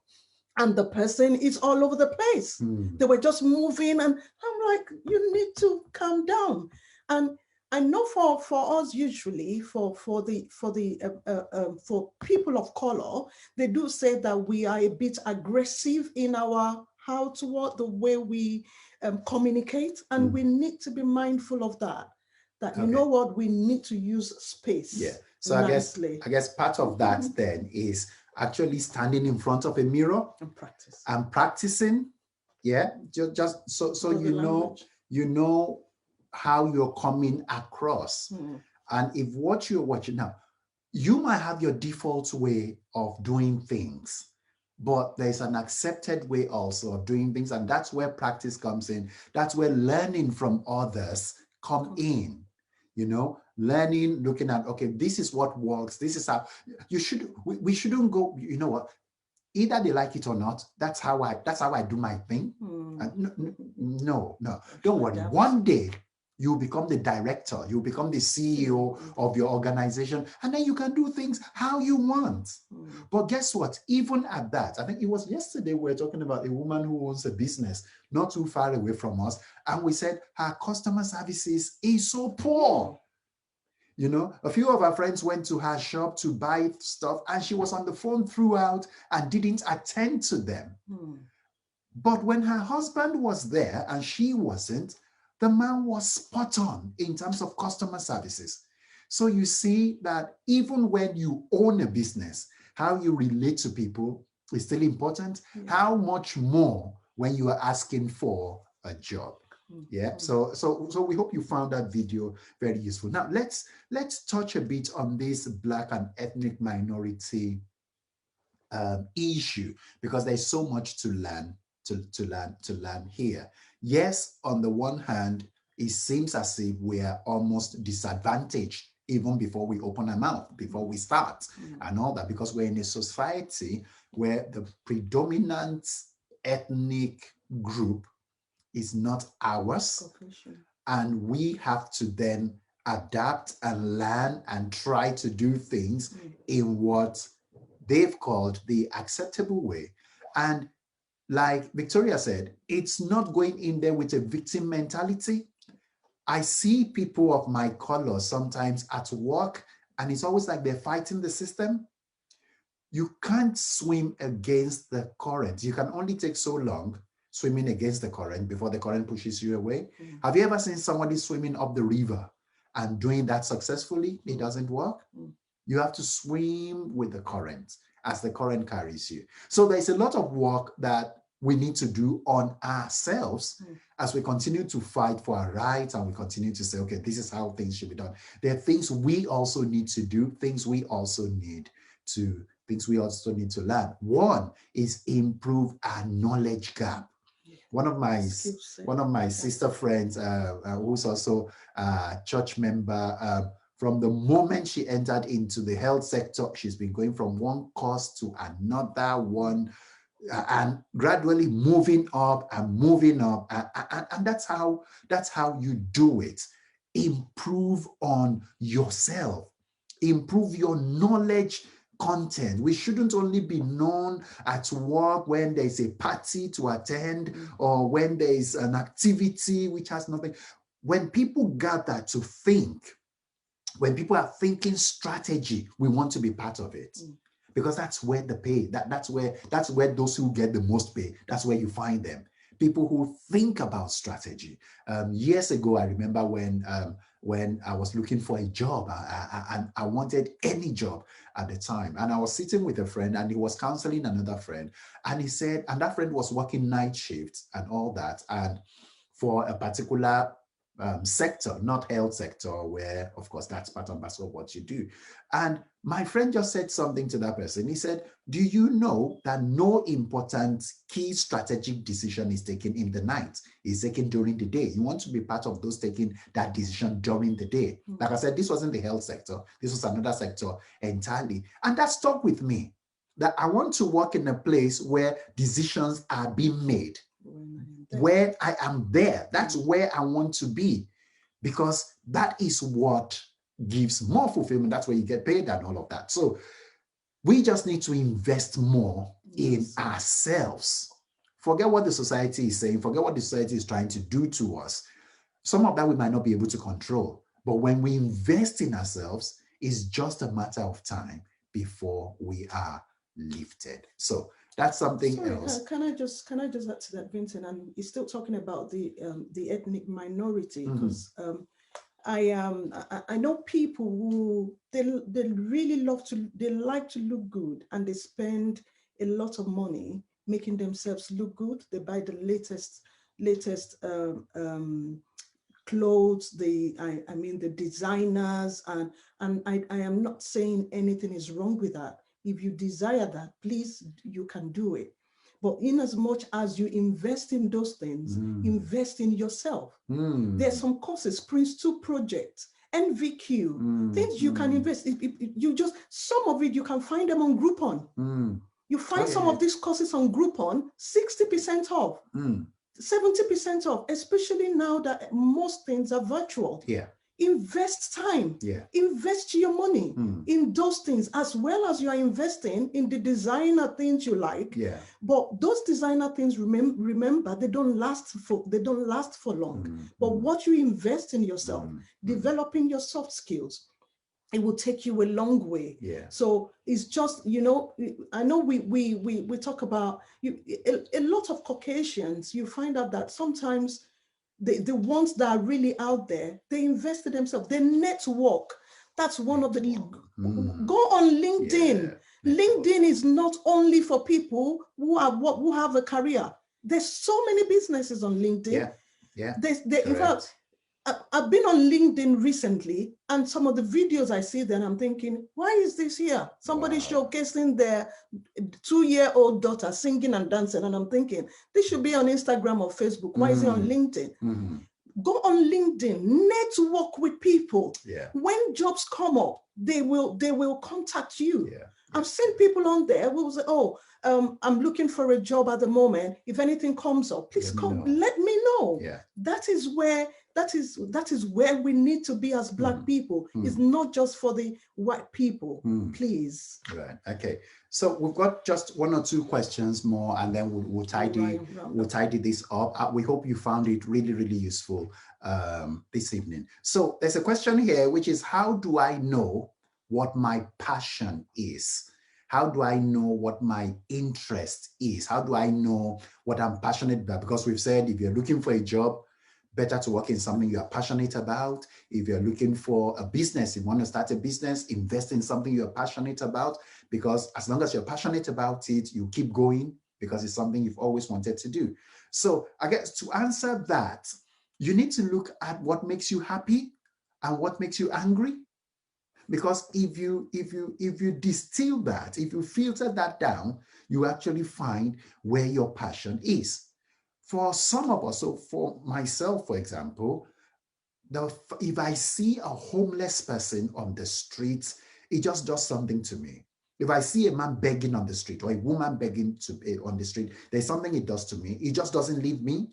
B: and the person is all over the place. They were just moving, and I'm like, you need to calm down. And I know for us, usually for people of color, they do say that we are a bit aggressive in our the way we communicate, and we need to be mindful of that. That you know what, we need to use space.
A: Yeah. So
B: nicely.
A: I guess part of that then is actually standing in front of a mirror and practicing. Yeah, just so you know how you're coming across. And if what you're watching now, you might have your default way of doing things, but there's an accepted way also of doing things, and that's where practice comes in. That's where learning from others come in. Learning, looking at, okay, this is what works. This is how we shouldn't go, you know what? Either they like it or not. That's how I do my thing. No, don't worry. One day you become the director, you become the CEO of your organization, and then you can do things how you want. But guess what? Even at that, I think it was yesterday we were talking about a woman who owns a business not too far away from us, and we said her customer services is so poor. A few of our friends went to her shop to buy stuff, and she was on the phone throughout and didn't attend to them. But when her husband was there and she wasn't, the man was spot on in terms of customer services. So you see that even when you own a business, how you relate to people is still important. How much more when you are asking for a job? Yeah. So we hope you found that video very useful. Now let's touch a bit on this Black and ethnic minority issue, because there's so much to learn here. Yes, on the one hand, it seems as if we are almost disadvantaged even before we open our mouth, before we start and all that, because we're in a society where the predominant ethnic group is not ours, and we have to then adapt and learn and try to do things in what they've called the acceptable way. And like Victoria said, it's not going in there with a victim mentality. I see people of my color sometimes at work, and it's always like they're fighting the system. You can't swim against the current. You can only take so long swimming against the current before the current pushes you away. Have you ever seen somebody swimming up the river and doing that successfully? It doesn't work. You have to swim with the current as the current carries you. So there's a lot of work that we need to do on ourselves as we continue to fight for our rights, and we continue to say, okay, this is how things should be done. There are things we also need to do, things we also need to learn. One is improve our knowledge gap. One of my
B: skill set.
A: sister friends, who's also a church member, from the moment she entered into the health sector, she's been going from one course to another one, and gradually moving up and moving up, and that's how you do it. Improve on yourself, improve your knowledge content. We shouldn't only be known at work when there's a party to attend or when there's an activity which has nothing. When people gather to think, when people are thinking strategy, we want to be part of it. Because that's where the pay, that's where those who get the most pay, that's where you find them. People who think about strategy. Years ago, I remember when I was looking for a job, and I wanted any job at the time. And I was sitting with a friend and he was counseling another friend. And he said, and that friend was working night shifts and all that. And for a particular sector, not health sector, where of course that's part and parcel of what you do. And my friend just said something to that person. He said, do you know that no important key strategic decision is taken in the night? It's taken during the day. You want to be part of those taking that decision during the day. Like I said, this wasn't the health sector. This was another sector entirely. And that stuck with me, that I want to work in a place where decisions are being made. Where I am there, that's where I want to be, because that is what gives more fulfillment. That's where you get paid and all of that. So we just need to invest more in ourselves. Forget what the society is saying, forget what the society is trying to do to us. Some of that we might not be able to control, but when we invest in ourselves, it's just a matter of time before we are lifted. So that's something else.
B: Can I just add to that, Vincent? And he's still talking about the ethnic minority, because I know people who they really like to look good, and they spend a lot of money making themselves look good. They buy the latest clothes, the designers, and I am not saying anything is wrong with that. If you desire that, please, you can do it. But in as much as you invest in those things, invest in yourself. There's some courses, Prince 2 projects, NVQ, things you can invest. You just, some of it, you can find them on Groupon. You find some of these courses on Groupon, 60% off, 70% off, especially now that most things are virtual. Invest time, invest your money in those things, as well as you are investing in the designer things you like. But those designer things, remember, they don't last for long. But what you invest in yourself, developing your soft skills, it will take you a long way. So it's just, I know we talk about a lot of Caucasians. You find out that sometimes the ones that are really out there, they invest in themselves, they network. That's one of the, go on LinkedIn. LinkedIn is not only for people who have a career. There's so many businesses on LinkedIn. In fact, I've been on LinkedIn recently, and some of the videos I see there, I'm thinking, why is this here? Somebody showcasing their 2-year-old daughter singing and dancing, and I'm thinking, this should be on Instagram or Facebook. Why is it on LinkedIn? Go on LinkedIn, network with people. When jobs come up, they will contact you. I've seen people on there who will say, I'm looking for a job at the moment. If anything comes up, please let me know. That is where we need to be as Black people. It's not just for the white people, please.
A: Right. Okay. So we've got just 1 or 2 questions more, and then we'll tidy this up. We hope you found it really, really useful this evening. So there's a question here, which is, how do I know what my passion is? How do I know what my interest is? How do I know what I'm passionate about? Because we've said, if you're looking for a job, better to work in something you are passionate about. If you're looking for a business, if you want to start a business, invest in something you're passionate about, because as long as you're passionate about it, you keep going because it's something you've always wanted to do. So I guess to answer that, you need to look at what makes you happy and what makes you angry. Because if you distill that, if you filter that down, you actually find where your passion is. for some of us, so for myself, for example, if I see a homeless person on the streets, it just does something to me. If I see a man begging on the street or a woman begging on the street, there's something it does to me. It just doesn't leave me.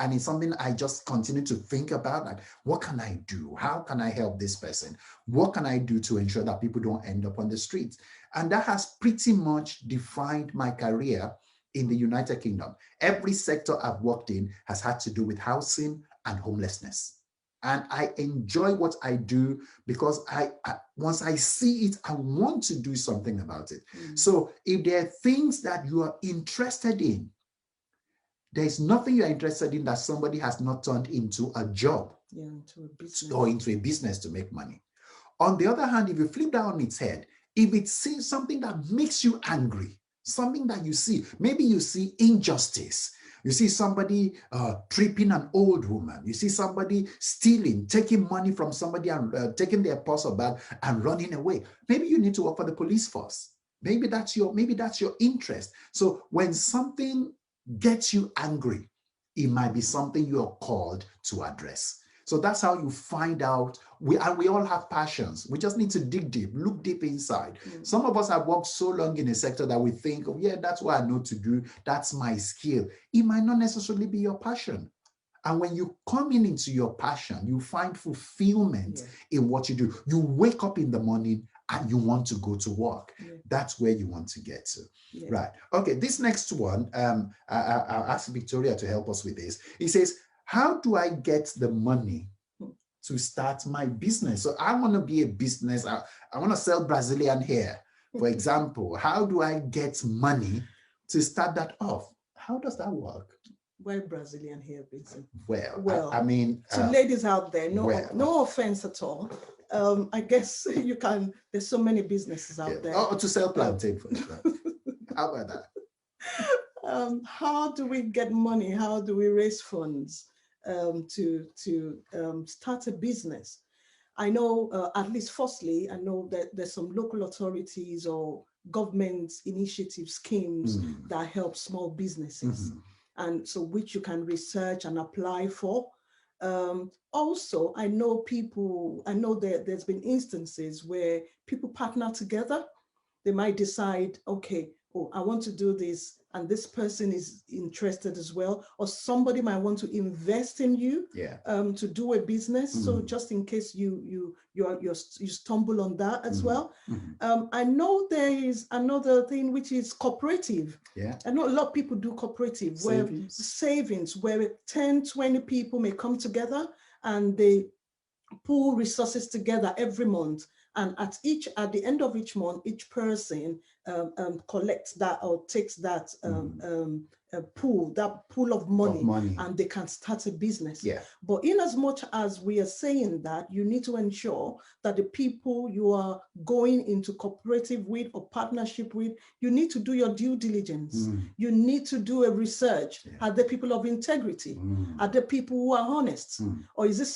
A: And it's something I just continue to think about. Like, what can I do? How can I help this person? What can I do to ensure that people don't end up on the streets? And that has pretty much defined my career in the United Kingdom. Every sector I've worked in has had to do with housing and homelessness. And I enjoy what I do because once I see it, I want to do something about it. So if there are things that you are interested in, there's nothing you're interested in that somebody has not turned into a job
B: into a business.
A: Or into a business to make money. On the other hand, if you flip that on its head, if it's something that makes you angry, something that you see, maybe you see injustice, you see somebody tripping an old woman, you see somebody stealing, taking money from somebody and taking their purse or bag and running away. Maybe you need to work for the police force. Maybe that's your interest. So when something gets you angry, it might be something you're called to address. So that's how you find out. We all have passions. We just need to dig deep, look deep inside. Some of us have worked so long in a sector that we think, oh, yeah, that's what I know to do. That's my skill. It might not necessarily be your passion. And when you come into your passion, you find fulfillment in what you do. You wake up in the morning and you want to go to work. That's where you want to get to. Right. Okay, this next one, I'll ask Victoria to help us with this. He says, how do I get the money to start my business? So I want to be a business. I want to sell Brazilian hair, for example. How do I get money to start that off? How does that work?
B: Why Brazilian hair, Vincent?
A: Well, I mean,
B: to ladies out there, no offense at all. I guess you can. There's so many businesses out there.
A: Oh, to sell plantain, for example. How about that?
B: How do we get money? How do we raise funds to start a business? I know, at least firstly, I know that there's some local authorities or government initiative schemes that help small businesses. And so which you can research and apply for. Also, I know that there's been instances where people partner together. They might decide, okay, I want to do this, and this person is interested as well, or somebody might want to invest in you to do a business. So just in case you stumble on that as well. I know there is another thing which is cooperative. I know a lot of people do cooperative savings where 10, 20 people may come together and they pool resources together every month. And at the end of each month, each person collects that or takes that pool of money, and they can start a business. But in as much as we are saying that, you need to ensure that the people you are going into cooperative with or partnership with, you need to do your due diligence. You need to do a research. Are they people of integrity? Are they people who are honest? Or is this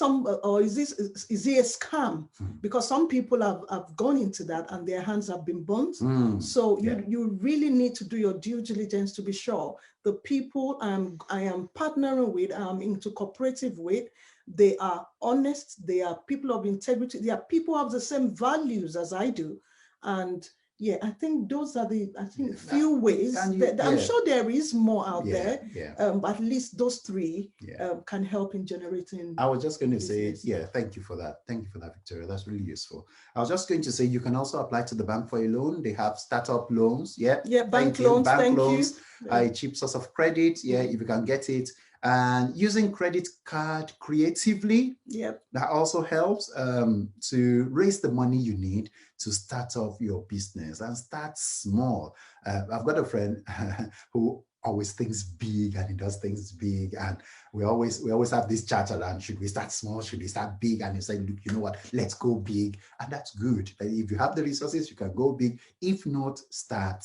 B: is it a scam? Because some people have gone into that and their hands have been burnt. So you really need to do your due diligence to be sure the people I am partnering with, I'm into cooperative with, they are honest, they are people of integrity, they are people who have the same values as I do. And I think those are few ways. I'm sure there is more out there, but at least those three can help in generating.
A: I was just going to say, thank you for that. Thank you for that, Victoria. That's really useful. I was just going to say, you can also apply to the bank for a loan. They have startup loans.
B: Bank loans. Thank you.
A: A cheap source of credit. If you can get it. And using credit card creatively, that also helps to raise the money you need to start off your business and start small. I've got a friend who always thinks big and he does things big, and we always have this chat around, should we start small, should we start big? And you say, look, you know what, let's go big, and that's good. If you have the resources, you can go big. If not, start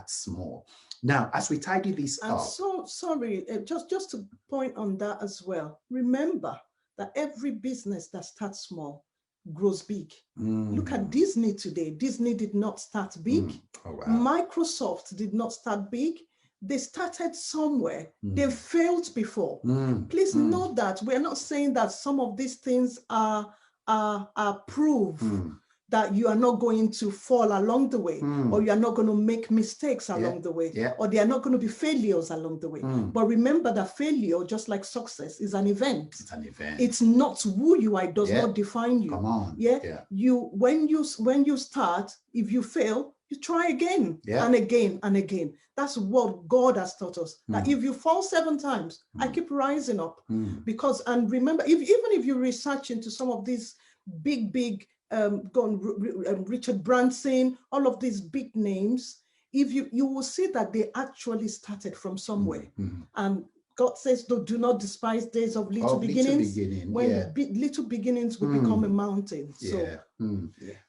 A: small. Now, as we tidy this up.
B: So sorry, just to point on that as well. Remember that every business that starts small grows big. Look at Disney today. Disney did not start big.
A: Oh, wow.
B: Microsoft did not start big. they started somewhere. They failed before. Please note that we're not saying that some of these things are proof that you are not going to fall along the way, or you are not going to make mistakes along the way, or there are not going to be failures along the way. But remember that failure, just like success, is an event.
A: It's an event.
B: It's not who you are. It does not define you.
A: Come on.
B: When you start, if you fail, you try again and again and again. That's what God has taught us. That if you fall 7 times, I keep rising up. Because, and remember, even if you research into some of these big Richard Branson, all of these big names, if you will see that they actually started from somewhere. And God says, do not despise days of little beginnings. When little beginnings will become a mountain.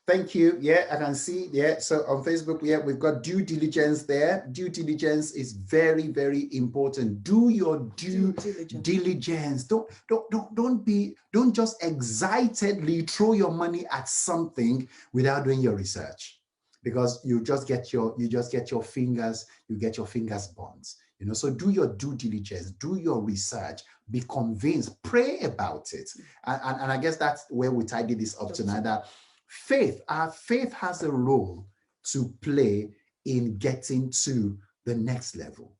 A: Thank you. I can see. So on Facebook, we've got due diligence there. Due diligence is very, very important. Do your due diligence. Don't just excitedly throw your money at something without doing your research, because you get your fingers burnt. So do your due diligence, do your research, be convinced, pray about it. And I guess that's where we tidy this up tonight, that our faith has a role to play in getting to the next level.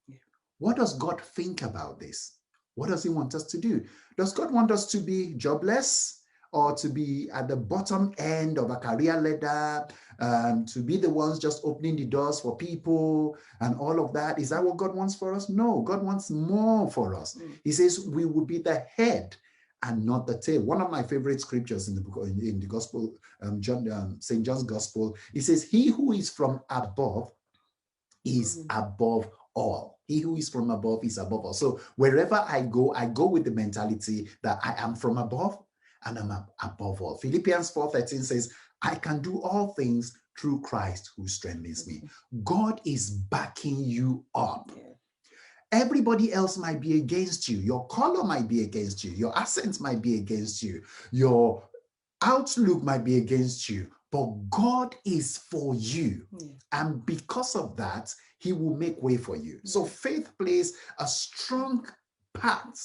A: What does God think about this? What does he want us to do? Does God want us to be jobless, or to be at the bottom end of a career ladder, to be the ones just opening the doors for people and all of that? Is that what God wants for us? No, God wants more for us. He says we will be the head and not the tail. One of my favorite scriptures in the book, in the gospel, St. John's gospel, he says, he who is from above is above all. He who is from above is above all. So wherever I go with the mentality that I am from above, and I'm above all. Philippians 4:13 says, I can do all things through Christ who strengthens me. God is backing you up. Everybody else might be against you. Your color might be against you. Your accent might be against you. Your outlook might be against you. But God is for you. And because of that, he will make way for you. So faith plays a strong part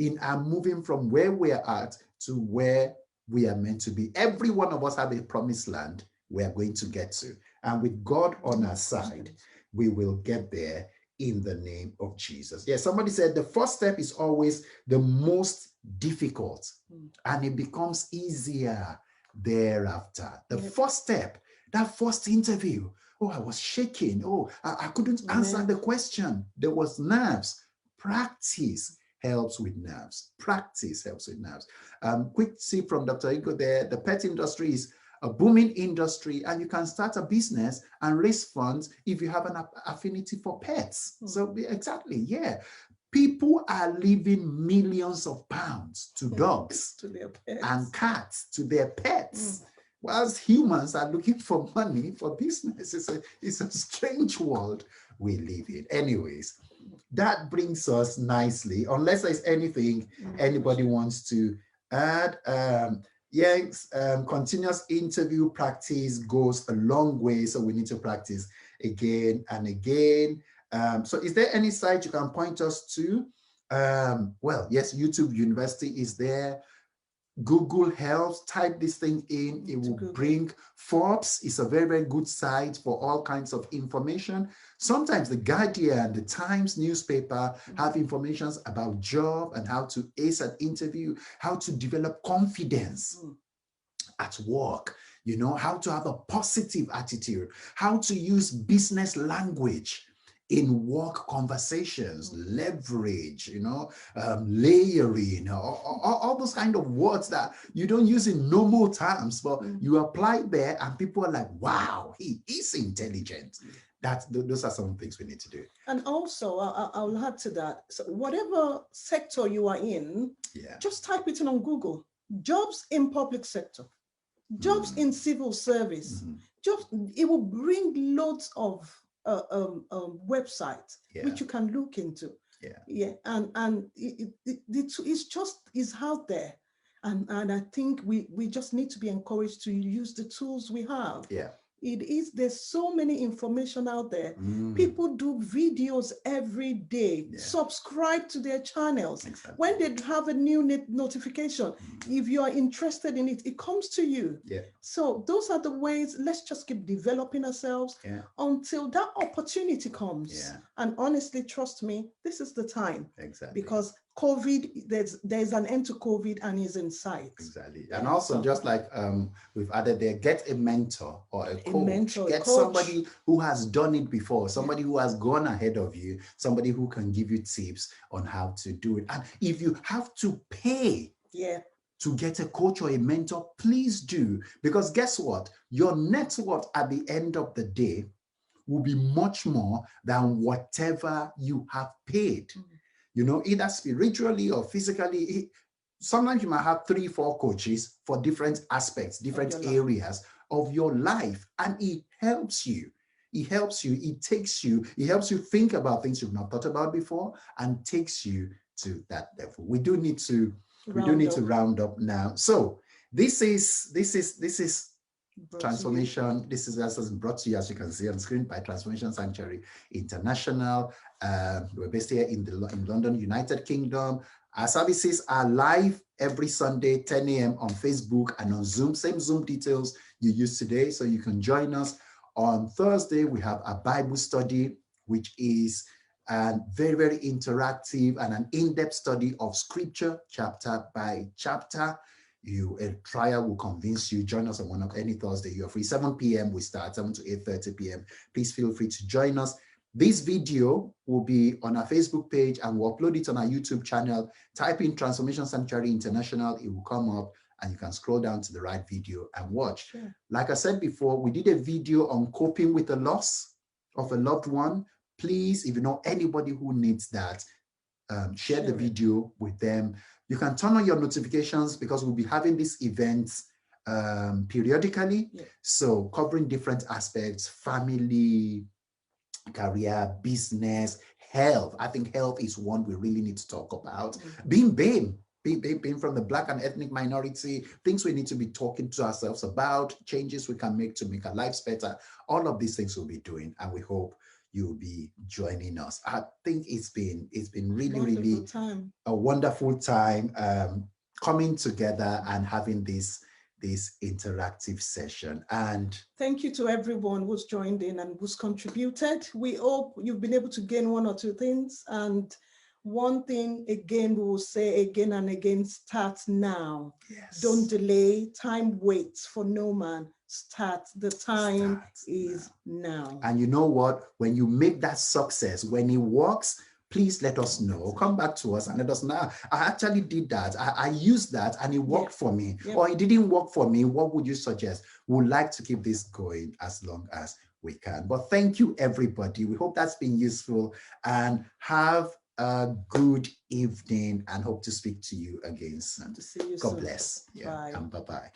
A: in our moving from where we are at to where we are meant to be. Every one of us have a promised land we are going to get to. And with God on our side, we will get there in the name of Jesus. Somebody said the first step is always the most difficult, and it becomes easier thereafter. The first step, that first interview, I was shaking. I couldn't answer the question. There was nerves. Practice helps with nerves. Practice helps with nerves. Quick tip from Dr. Ego there. The pet industry is a booming industry, and you can start a business and raise funds if you have an affinity for pets. So exactly, people are leaving millions of pounds to dogs
B: to their pets
A: and cats, to their pets. Whilst humans are looking for money for business. It's a strange world we live in. Anyways, that brings us nicely, unless there's anything anybody wants to add. Continuous interview practice goes a long way, so we need to practice again and again. So is there any site you can point us to? YouTube University is there. Google helps. Type this thing in, it will bring Forbes. It's a very, very good site for all kinds of information. Sometimes the Guardian, the Times newspaper have information about job and how to ace an interview, how to develop confidence at work, how to have a positive attitude, how to use business language in work conversations, leverage, layering, all those kind of words that you don't use in normal terms, but you apply there and people are like, wow, he is intelligent. Those are some things we need to do.
B: And also, I'll add to that. So whatever sector you are in, just type it in on Google. Jobs in public sector, jobs in civil service. It will bring loads of website which you can look into. And it's out there, and I think we just need to be encouraged to use the tools we have. It is, there's so many information out there. People do videos every day, subscribe to their channels.
A: Exactly.
B: When they have a new notification, if you are interested in it, it comes to you.
A: Yeah.
B: So those are the ways. Let's just keep developing ourselves until that opportunity comes.
A: Yeah.
B: And honestly, trust me, this is the time.
A: Exactly.
B: Because COVID, there's an end to COVID and is in sight.
A: Exactly. And also, just like we've added there, get a mentor or a coach. Get somebody who has done it before, somebody who has gone ahead of you, somebody who can give you tips on how to do it. And if you have to pay to get a coach or a mentor, please do. Because guess what? Your net worth at the end of the day will be much more than whatever you have paid. You know, either spiritually or physically. Sometimes you might have 3-4 coaches for different aspects, different areas of your life, and it helps you. It helps you. It takes you. It helps you think about things you've not thought about before, and takes you to that level. We do need to round up now. So this is transformation. This is brought to you, as you can see on screen, by Transformation Sanctuary International. We're based here in London, United Kingdom. Our services are live every Sunday, 10 a.m. on Facebook and on Zoom. Same Zoom details you used today, so you can join us. On Thursday, we have a Bible study, which is very, very interactive and an in-depth study of Scripture, chapter by chapter. A trial will convince you. Join us on any Thursday. You're free. 7 p.m. we start, 7 to 8:30 p.m. Please feel free to join us. This video will be on our Facebook page, and we'll upload it on our YouTube channel. Type in Transformation Sanctuary International. It will come up, and you can scroll down to the right video and watch. Sure. Like I said before, we did a video on coping with the loss of a loved one. Please, if you know anybody who needs that, share the video with them. You can turn on your notifications, because we'll be having these events periodically. So covering different aspects: family, career, business, health. I think health is one we really need to talk about. Being from the Black and ethnic minority, things we need to be talking to ourselves about, changes we can make to make our lives better. All of these things we'll be doing, and we hope you'll be joining us. I think it's been really a wonderful time coming together and having this interactive session. And
B: thank you to everyone who's joined in and who's contributed. We hope you've been able to gain one or two things. And one thing again, we will say again and again: start now. Don't delay. Time waits for no man. Start. The time is now.
A: And you know what? When you make that success, when it works, please let us know. Come back to us and let us know. I actually did that. I used that and it worked for me. Or it didn't work for me. What would you suggest? We'd like to keep this going as long as we can. But thank you, everybody. We hope that's been useful, and have a good evening, and hope to speak to you again soon. God bless.
B: Bye.
A: And bye-bye.